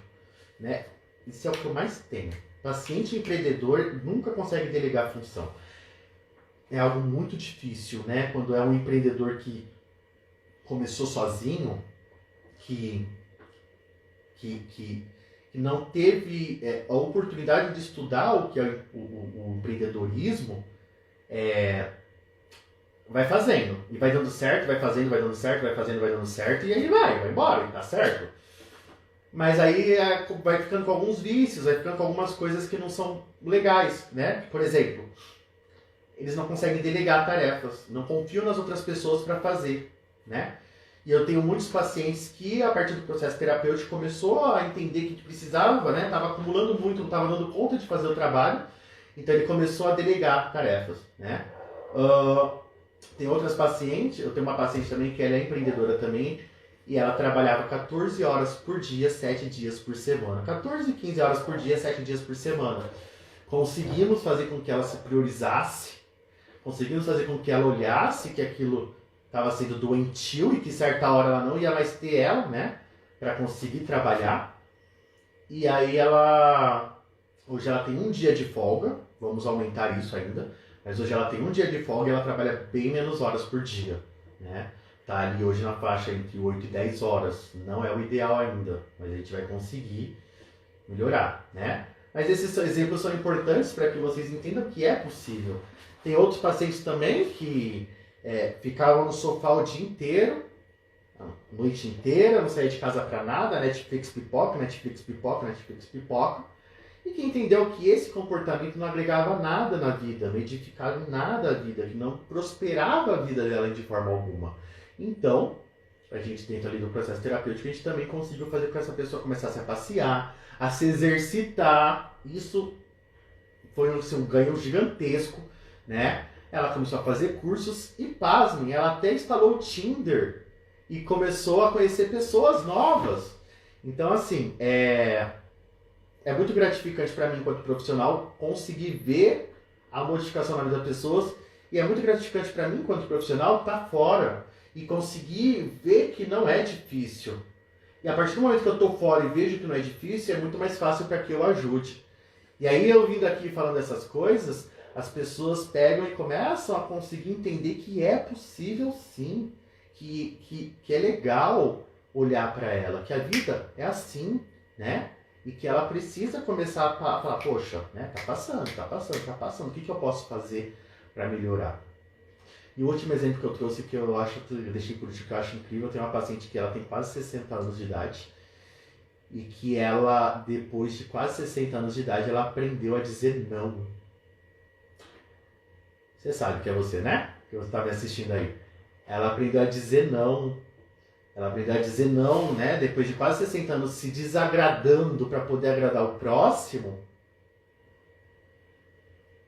né? Isso é o que eu mais tenho. Paciente empreendedor nunca consegue delegar função. É algo muito difícil, né? Quando é um empreendedor que começou sozinho, que não teve a oportunidade de estudar o que é o empreendedorismo, vai fazendo. E vai dando certo, vai fazendo, vai dando certo, vai fazendo, vai dando certo, e aí vai embora, e tá certo. Mas aí vai ficando com alguns vícios, vai ficando com algumas coisas que não são legais, né? Por exemplo, eles não conseguem delegar tarefas, não confiam nas outras pessoas para fazer, né? E eu tenho muitos pacientes que, a partir do processo terapêutico, começou a entender que precisava, né? Estava acumulando muito, não estava dando conta de fazer o trabalho, então ele começou a delegar tarefas, né? Tem outras pacientes, eu tenho uma paciente também que ela é empreendedora também, e ela trabalhava 14 horas por dia, 7 dias por semana. 14, 15 horas por dia, 7 dias por semana. Conseguimos fazer com que ela se priorizasse, conseguimos fazer com que ela olhasse que aquilo estava sendo doentio e que certa hora ela não ia mais ter ela, né? Para conseguir trabalhar. E aí hoje ela tem um dia de folga, vamos aumentar isso ainda, mas hoje ela tem um dia de folga e ela trabalha bem menos horas por dia, né? Tá ali hoje na faixa entre 8 e 10 horas. Não é o ideal ainda, mas a gente vai conseguir melhorar, né? Mas esses exemplos são importantes para que vocês entendam que é possível. Tem outros pacientes também que ficavam no sofá o dia inteiro, a noite inteira, não saía de casa para nada, Netflix pipoca, Netflix pipoca, Netflix pipoca. E que entendeu que esse comportamento não agregava nada na vida, não edificava em nada a vida, que não prosperava a vida dela de forma alguma. Então, a gente dentro ali do processo terapêutico, a gente também conseguiu fazer com que essa pessoa começasse a passear, a se exercitar. Isso foi um ganho gigantesco, né? Ela começou a fazer cursos e, pasmem, ela até instalou o Tinder e começou a conhecer pessoas novas. Então, assim, é muito gratificante para mim, enquanto profissional, conseguir ver a modificação na vida das pessoas. E é muito gratificante para mim, enquanto profissional, estar fora e conseguir ver que não é difícil. E a partir do momento que eu estou fora e vejo que não é difícil, é muito mais fácil para que eu ajude. E aí, eu vindo aqui falando essas coisas, as pessoas pegam e começam a conseguir entender que é possível sim, que é legal olhar para ela, que a vida é assim, né? E que ela precisa começar a falar, poxa, né? Tá passando, o que eu posso fazer para melhorar? E o último exemplo que eu trouxe, que eu deixei por último, que eu acho incrível, tem uma paciente que ela tem quase 60 anos de idade, e que ela, depois de quase 60 anos de idade, ela aprendeu a dizer não. Você sabe que é você, né? Que você está me assistindo aí. Ela aprendeu a dizer não. Ela aprendeu a dizer não, né? Depois de quase 60 anos se desagradando para poder agradar o próximo,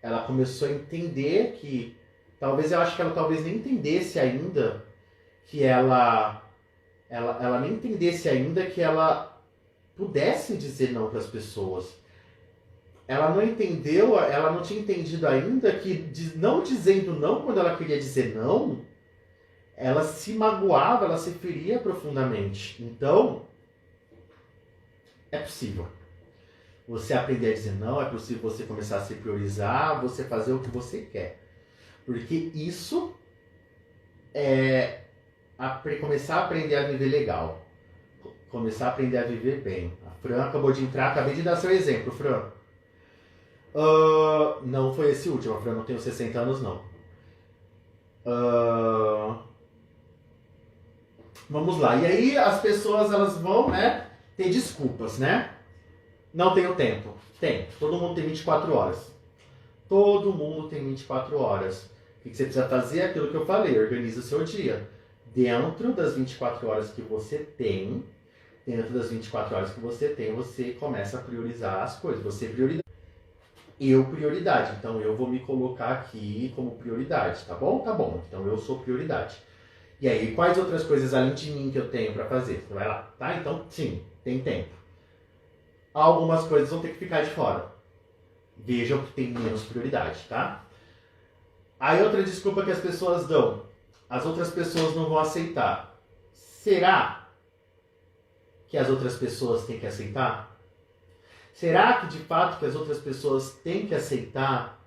ela começou a entender que, eu acho que ela talvez nem entendesse ainda que ela nem entendesse ainda que ela pudesse dizer não para as pessoas. Ela não entendeu, ela não tinha entendido ainda que não dizendo não quando ela queria dizer não, ela se magoava, ela se feria profundamente. Então, é possível você aprender a dizer não, é possível você começar a se priorizar, você fazer o que você quer. Porque isso é começar a aprender a viver legal. Começar a aprender a viver bem. A Fran acabou de entrar, acabei de dar seu exemplo, Fran. Não foi esse último, a Fran não tem 60 anos, não. Vamos lá. E aí as pessoas, elas vão, né, ter desculpas, né? Não tenho tempo. Tem. Todo mundo tem 24 horas. Todo mundo tem 24 horas. O que você precisa fazer? Aquilo que eu falei, organiza o seu dia. Dentro das 24 horas que você tem, você começa a priorizar as coisas. Você prioridade. Eu prioridade. Então eu vou me colocar aqui como prioridade, tá bom? Tá bom. Então eu sou prioridade. E aí, quais outras coisas além de mim que eu tenho para fazer? Você vai lá, tá? Então, sim, tem tempo. Algumas coisas vão ter que ficar de fora. Veja o que tem menos prioridade, tá? Aí outra desculpa que as pessoas dão. As outras pessoas não vão aceitar. Será que as outras pessoas têm que aceitar? Será que de fato que as outras pessoas têm que aceitar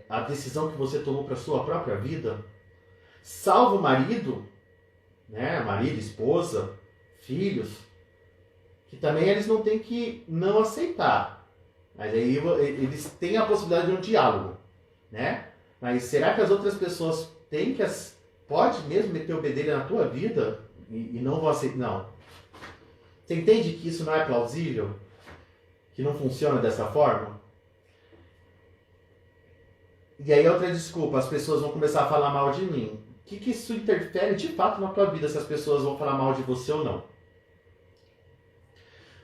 a decisão que você tomou para sua própria vida? Salvo o marido, né? Marido, esposa, filhos, que também eles não têm que não aceitar. Mas aí eles têm a possibilidade de um diálogo, né? Mas será que as outras pessoas têm que... Pode mesmo meter o bedelho na tua vida e não vão aceitar? Não. Você entende que isso não é plausível? Que não funciona dessa forma? E aí outra desculpa, as pessoas vão começar a falar mal de mim. O que isso interfere de fato na tua vida, se as pessoas vão falar mal de você ou não?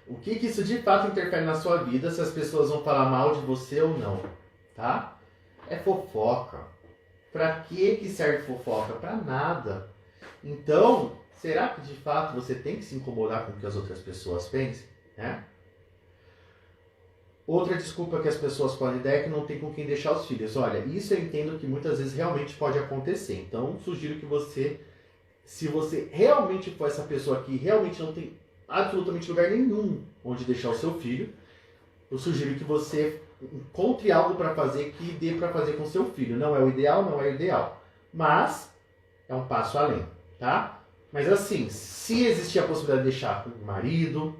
O que isso de fato interfere na sua vida, se as pessoas vão falar mal de você ou não? Tá? É fofoca. Pra que serve fofoca? Pra nada. Então, será que de fato você tem que se incomodar com o que as outras pessoas pensem? Né? Outra desculpa que as pessoas podem dar é que não tem com quem deixar os filhos. Olha, isso eu entendo que muitas vezes realmente pode acontecer. Então, sugiro que você, se você realmente for essa pessoa que realmente não tem absolutamente lugar nenhum onde deixar o seu filho, eu sugiro que você encontre algo para fazer que dê para fazer com seu filho. Não é o ideal, não é o ideal. Mas é um passo além, tá? Mas assim, se existir a possibilidade de deixar com marido,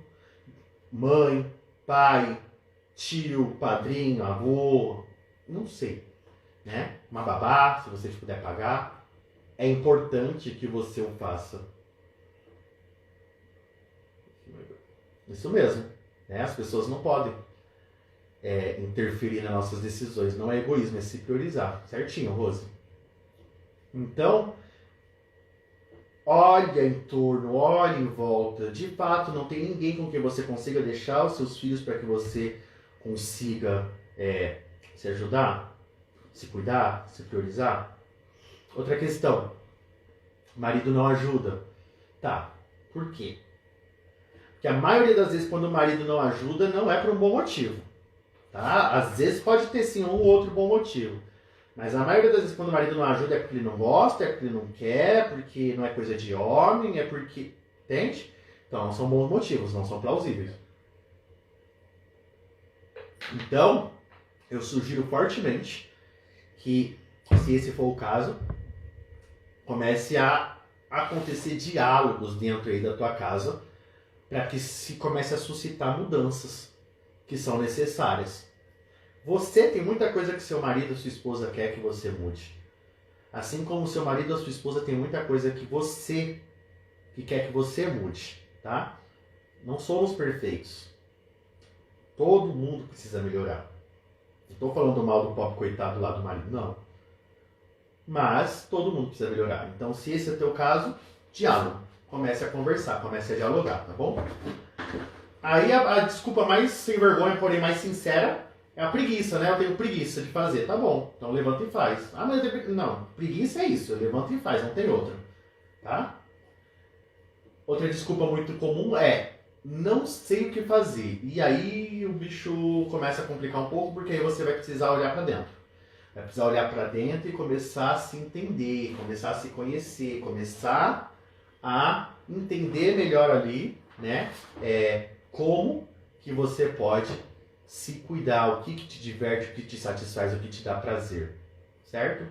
mãe, pai, tio, padrinho, avô, não sei, né? Uma babá, se você puder pagar, é importante que você o faça. Isso mesmo, né? As pessoas não podem interferir nas nossas decisões, não é egoísmo, é se priorizar, certinho, Rose? Então, olha em torno, olha em volta, de fato não tem ninguém com quem você consiga deixar os seus filhos para que você consiga se ajudar, se cuidar, se priorizar. Outra questão, marido não ajuda. Tá, por quê? Porque a maioria das vezes quando o marido não ajuda não é por um bom motivo. Tá? Às vezes pode ter sim um ou outro bom motivo. Mas a maioria das vezes quando o marido não ajuda é porque ele não gosta, é porque ele não quer, porque não é coisa de homem, é porque... Entende? Então não são bons motivos, não são plausíveis. Então, eu sugiro fortemente que, se esse for o caso, comece a acontecer diálogos dentro aí da tua casa para que se comece a suscitar mudanças que são necessárias. Você tem muita coisa que seu marido ou sua esposa quer que você mude. Assim como seu marido ou sua esposa tem muita coisa que você quer que você mude, tá? Não somos perfeitos. Todo mundo precisa melhorar. Não estou falando mal do pobre coitado lá do marido, não. Mas todo mundo precisa melhorar. Então, se esse é o teu caso, diálogo. Comece a conversar, comece a dialogar, tá bom? Aí a desculpa mais sem vergonha, porém mais sincera, é a preguiça, né? Eu tenho preguiça de fazer. Tá bom, então levanta e faz. Ah, mas eu tenho... Não, preguiça é isso, levanta e faz, não tem outra. Tá? Outra desculpa muito comum é não sei o que fazer. E aí o bicho começa a complicar um pouco, porque aí você vai precisar olhar para dentro. Vai precisar olhar para dentro e começar a se entender, começar a se conhecer, começar a entender melhor ali, né? Como que você pode se cuidar, o que te diverte, o que te satisfaz, o que te dá prazer, certo?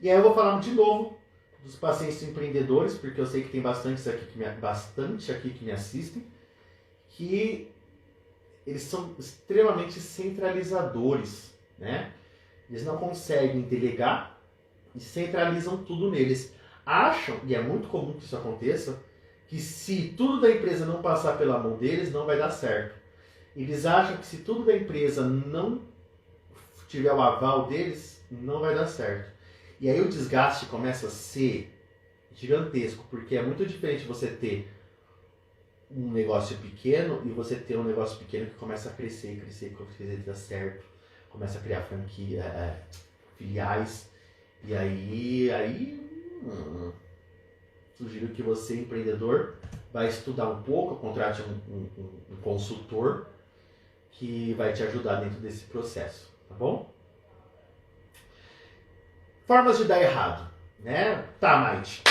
E aí eu vou falar de novo dos pacientes empreendedores, porque eu sei que tem bastante aqui que me assistem, que eles são extremamente centralizadores, né? Eles não conseguem delegar e centralizam tudo neles. Acham, e é muito comum que isso aconteça, que que se tudo da empresa não passar pela mão deles, não vai dar certo. Eles acham que se tudo da empresa não tiver o aval deles, não vai dar certo. E aí o desgaste começa a ser gigantesco, porque é muito diferente você ter um negócio pequeno e você ter um negócio pequeno que começa a crescer, dar certo, começa a criar franquia, filiais, e sugiro que você, empreendedor, vai estudar um pouco, contrate um consultor que vai te ajudar dentro desse processo, tá bom? Formas de dar errado, né? Tá, Mike,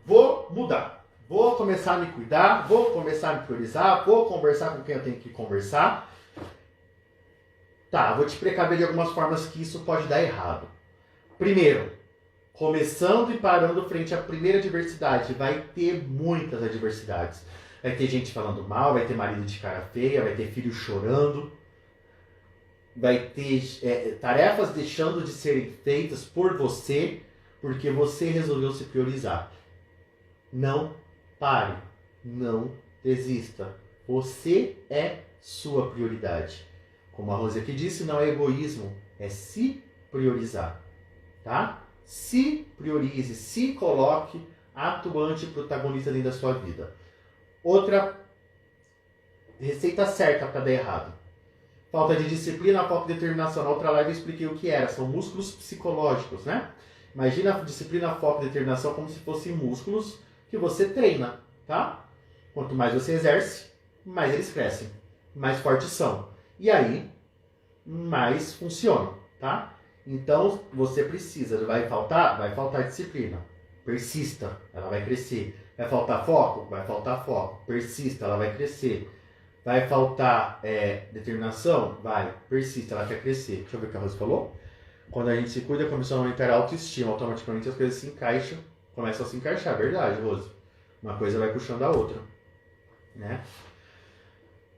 vou mudar, vou começar a me cuidar, vou começar a me priorizar, vou conversar com quem eu tenho que conversar. Tá, vou te precaver de algumas formas que isso pode dar errado. Primeiro, começando e parando frente à primeira adversidade, vai ter muitas adversidades. Vai ter gente falando mal, vai ter marido de cara feia, vai ter filho chorando, vai ter tarefas deixando de serem feitas por você, porque você resolveu se priorizar. Não pare, não desista. Você é sua prioridade. Como a Rose aqui disse, não é egoísmo, é se priorizar, tá? Se priorize, se coloque atuante e protagonista dentro da sua vida. Outra receita certa para dar errado. Falta de disciplina, falta de determinação. Na outra live eu expliquei o que era. São músculos psicológicos, né? Imagina a disciplina, foco e determinação como se fossem músculos que você treina, tá? Quanto mais você exerce, mais eles crescem. Mais fortes são. E aí, mais funcionam, tá? Então, você precisa. Vai faltar disciplina. Persista, ela vai crescer. Vai faltar foco? Vai faltar foco. Persista, ela vai crescer. Vai faltar determinação? Vai. Persista, ela quer crescer. Deixa eu ver o que a Rose falou. Quando a gente se cuida, começa a aumentar a autoestima. Automaticamente as coisas se encaixam. Começam a se encaixar. Verdade, Rose. Uma coisa vai puxando a outra. Né?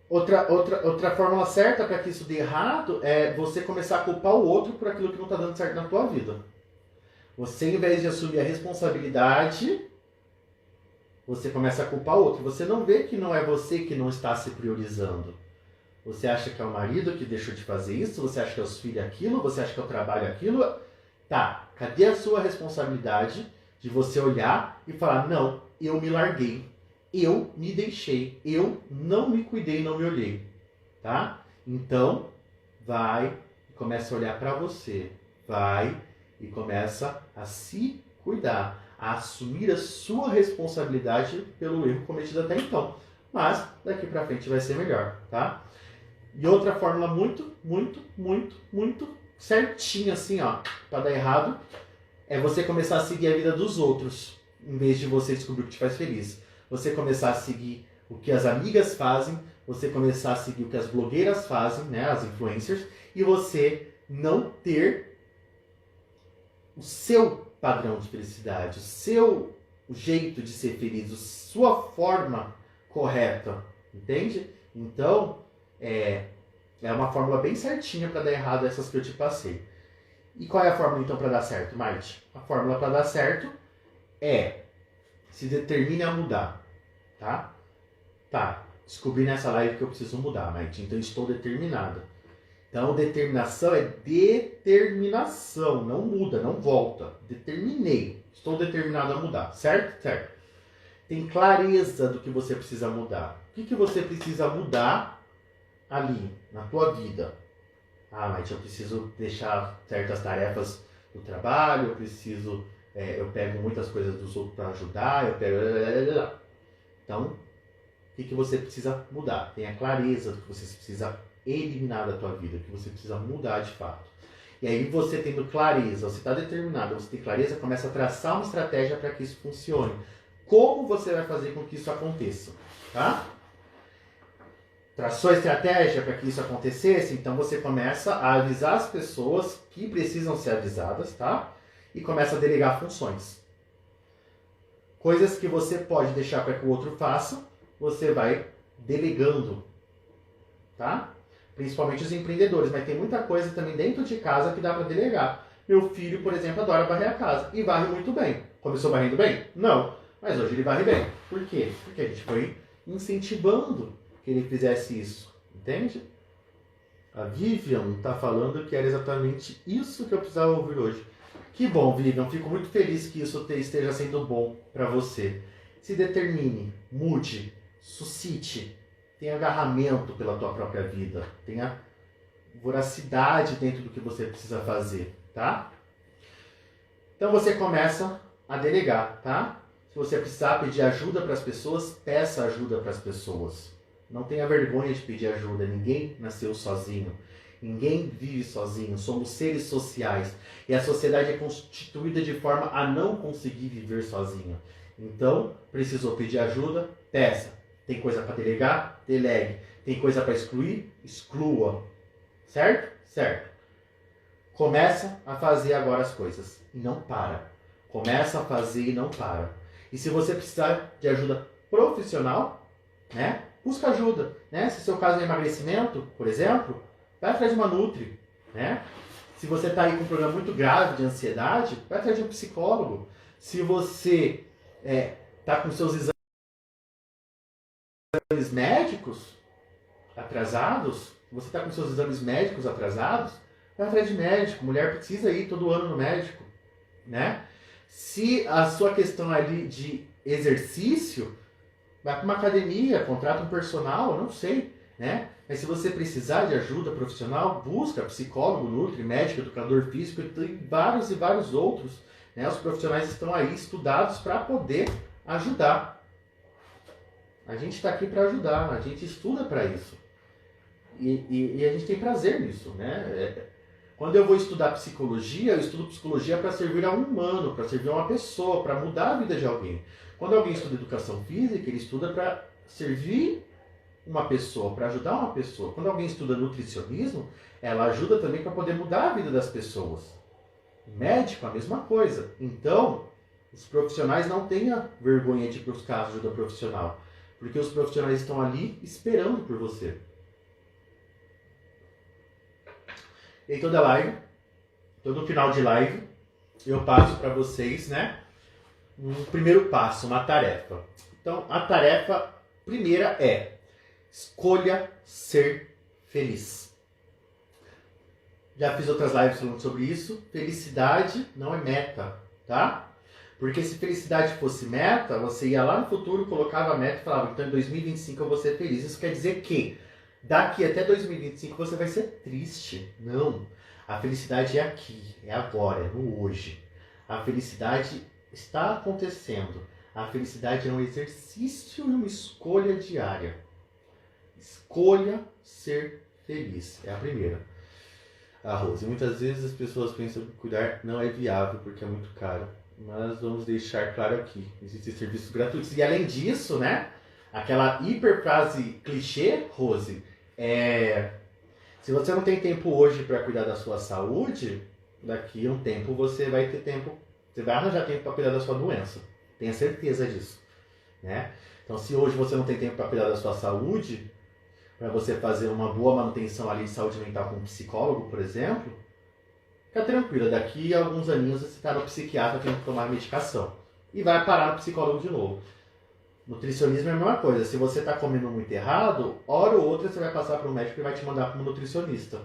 Outra fórmula certa para que isso dê errado é você começar a culpar o outro por aquilo que não está dando certo na tua vida. Você, em vez de assumir a responsabilidade, você começa a culpar o outro. Você não vê que não é você que não está se priorizando. Você acha que é o marido que deixou de fazer isso? Você acha que é os filhos aquilo? Você acha que é o trabalho aquilo? Tá, cadê a sua responsabilidade de você olhar e falar, não, eu me larguei, eu me deixei, eu não me cuidei, não me olhei, tá? Então, vai e começa a olhar para você, vai e começa a se cuidar, a assumir a sua responsabilidade pelo erro cometido até então. Mas, daqui para frente vai ser melhor, tá? E outra fórmula muito certinha, assim, ó, para dar errado, é você começar a seguir a vida dos outros, em vez de você descobrir o que te faz feliz. Você começar a seguir o que as amigas fazem, você começar a seguir o que as blogueiras fazem, né, as influencers, e você não ter o seu padrão de felicidade, o seu jeito de ser feliz, a sua forma correta, entende? Então, é uma fórmula bem certinha para dar errado essas que eu te passei. E qual é a fórmula então para dar certo, Marte? A fórmula para dar certo é se determine a mudar, tá? Tá, descobri nessa live que eu preciso mudar, Marte, então estou determinada. Então, determinação é determinação, não muda, não volta. Determinei, estou determinado a mudar, certo? Certo. Tem clareza do que você precisa mudar. O que você precisa mudar ali, na tua vida? Ah, mas eu preciso deixar certas tarefas do trabalho, eu pego muitas coisas dos outros para ajudar, Então, o que você precisa mudar? Tenha clareza do que você precisa eliminar da tua vida, que você precisa mudar de fato. E aí você tendo clareza, você está determinado, você tem clareza, começa a traçar uma estratégia para que isso funcione. Como você vai fazer com que isso aconteça, tá? Traçou a estratégia para que isso acontecesse, então você começa a avisar as pessoas que precisam ser avisadas, tá? E começa a delegar funções. Coisas que você pode deixar para que o outro faça, você vai delegando, tá? Principalmente os empreendedores, mas tem muita coisa também dentro de casa que dá para delegar. Meu filho, por exemplo, adora varrer a casa e varre muito bem. Começou varrendo bem? Não. Mas hoje ele varre bem. Por quê? Porque a gente foi incentivando que ele fizesse isso. Entende? A Vivian está falando que era exatamente isso que eu precisava ouvir hoje. Que bom, Vivian. Fico muito feliz que isso esteja sendo bom para você. Se determine, mude, suscite, tenha agarramento pela tua própria vida. Tenha voracidade dentro do que você precisa fazer, tá? Então você começa a delegar, tá? Se você precisar pedir ajuda para as pessoas, peça ajuda para as pessoas. Não tenha vergonha de pedir ajuda. Ninguém nasceu sozinho. Ninguém vive sozinho. Somos seres sociais. E a sociedade é constituída de forma a não conseguir viver sozinho. Então, precisou pedir ajuda? Peça. Tem coisa para delegar? Delegue. Tem coisa para excluir? Exclua. Certo? Certo. Começa a fazer agora as coisas. E não para. Começa a fazer e não para. E se você precisar de ajuda profissional, né? Busca ajuda, né? Se seu caso é emagrecimento, por exemplo, vai atrás de uma Nutri, né? Se você está aí com um problema muito grave de ansiedade, vai atrás de um psicólogo. Se você está com seus exames médicos atrasados, você está com seus exames médicos atrasados, vai atrás de médico. Mulher precisa ir todo ano no médico, né? Se a sua questão ali de exercício, vai para uma academia, contrata um personal, eu não sei, né? Mas se você precisar de ajuda profissional, busca psicólogo, nutri, médico, educador físico, e tem vários e vários outros, né? Os profissionais estão aí estudados para poder ajudar. A gente está aqui para ajudar, a gente estuda para isso. E a gente tem prazer nisso, né? Quando eu vou estudar psicologia, eu estudo psicologia para servir a um humano, para servir a uma pessoa, para mudar a vida de alguém. Quando alguém estuda educação física, ele estuda para servir uma pessoa, para ajudar uma pessoa. Quando alguém estuda nutricionismo, ela ajuda também para poder mudar a vida das pessoas. Médico, a mesma coisa. Então, os profissionais não tenham vergonha de buscar ajuda profissional, porque os profissionais estão ali esperando por você. E aí toda live, todo final de live, eu passo para vocês, né, um primeiro passo, uma tarefa. Então, a tarefa primeira é: escolha ser feliz. Já fiz outras lives falando sobre isso. Felicidade não é meta, tá? Porque se felicidade fosse meta, você ia lá no futuro, colocava a meta e falava, então em 2025 eu vou ser feliz. Isso quer dizer que daqui até 2025 você vai ser triste. Não. A felicidade é aqui, é agora, é no hoje. A felicidade está acontecendo. A felicidade é um exercício e uma escolha diária. Escolha ser feliz. É a primeira. A Rose, muitas vezes as pessoas pensam que cuidar não é viável porque é muito caro. Mas vamos deixar claro aqui, existem serviços gratuitos. E além disso, né, aquela hiperfrase clichê, Rose, se você não tem tempo hoje para cuidar da sua saúde, daqui a um tempo você vai ter tempo, você vai arranjar tempo para cuidar da sua doença. Tenha certeza disso, né? Então, se hoje você não tem tempo para cuidar da sua saúde, para você fazer uma boa manutenção ali de saúde mental com um psicólogo, por exemplo, fica tranquila, daqui a alguns aninhos você está no psiquiatra tendo que tomar medicação. E vai parar no psicólogo de novo. Nutricionismo é a mesma coisa. Se você está comendo muito errado, hora ou outra você vai passar para um médico e vai te mandar para um nutricionista.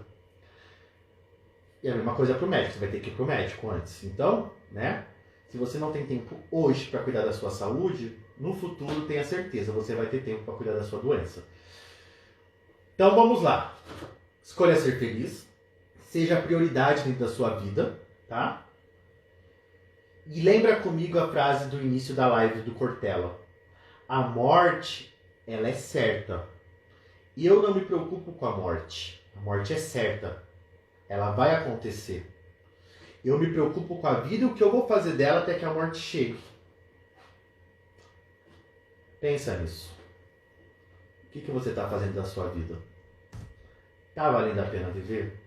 E a mesma coisa para o médico, você vai ter que ir para o médico antes. Então, né? Se você não tem tempo hoje para cuidar da sua saúde, no futuro tenha certeza, você vai ter tempo para cuidar da sua doença. Então vamos lá. Escolha ser feliz. Seja a prioridade dentro da sua vida, tá? E lembra comigo a frase do início da live do Cortella. A morte, ela é certa. E eu não me preocupo com a morte. A morte é certa. Ela vai acontecer. Eu me preocupo com a vida e o que eu vou fazer dela até que a morte chegue. Pensa nisso. O que você está fazendo da sua vida? Tá valendo a pena viver?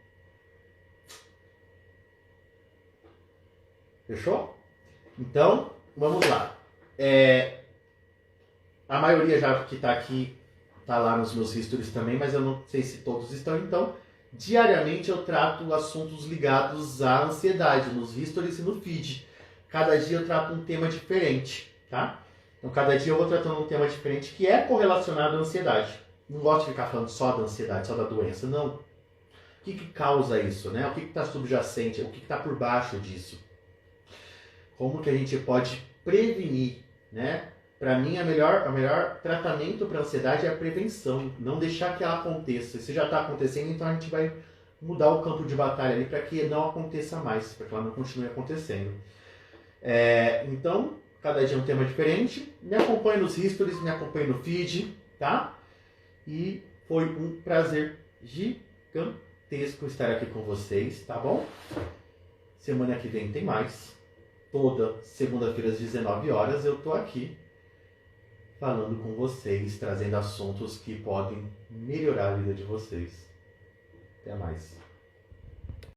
Fechou? Então, vamos lá. A maioria já que está aqui, está lá nos meus histories também, mas eu não sei se todos estão. Então, diariamente eu trato assuntos ligados à ansiedade, nos histories e no feed. Cada dia eu trato um tema diferente, tá? Então, cada dia eu vou tratando um tema diferente que é correlacionado à ansiedade. Não gosto de ficar falando só da ansiedade, só da doença, não. O que causa isso, né? O que está subjacente, o que está por baixo disso? Como que a gente pode prevenir, né? Para mim, o melhor tratamento para a ansiedade é a prevenção, não deixar que ela aconteça. Se já está acontecendo, então a gente vai mudar o campo de batalha ali para que não aconteça mais, para que ela não continue acontecendo. Então, cada dia é um tema diferente. Me acompanhe nos stories, me acompanhe no feed, tá? E foi um prazer gigantesco estar aqui com vocês, tá bom? Semana que vem tem mais. Toda segunda-feira às 19 horas eu tô aqui falando com vocês, trazendo assuntos que podem melhorar a vida de vocês. Até mais.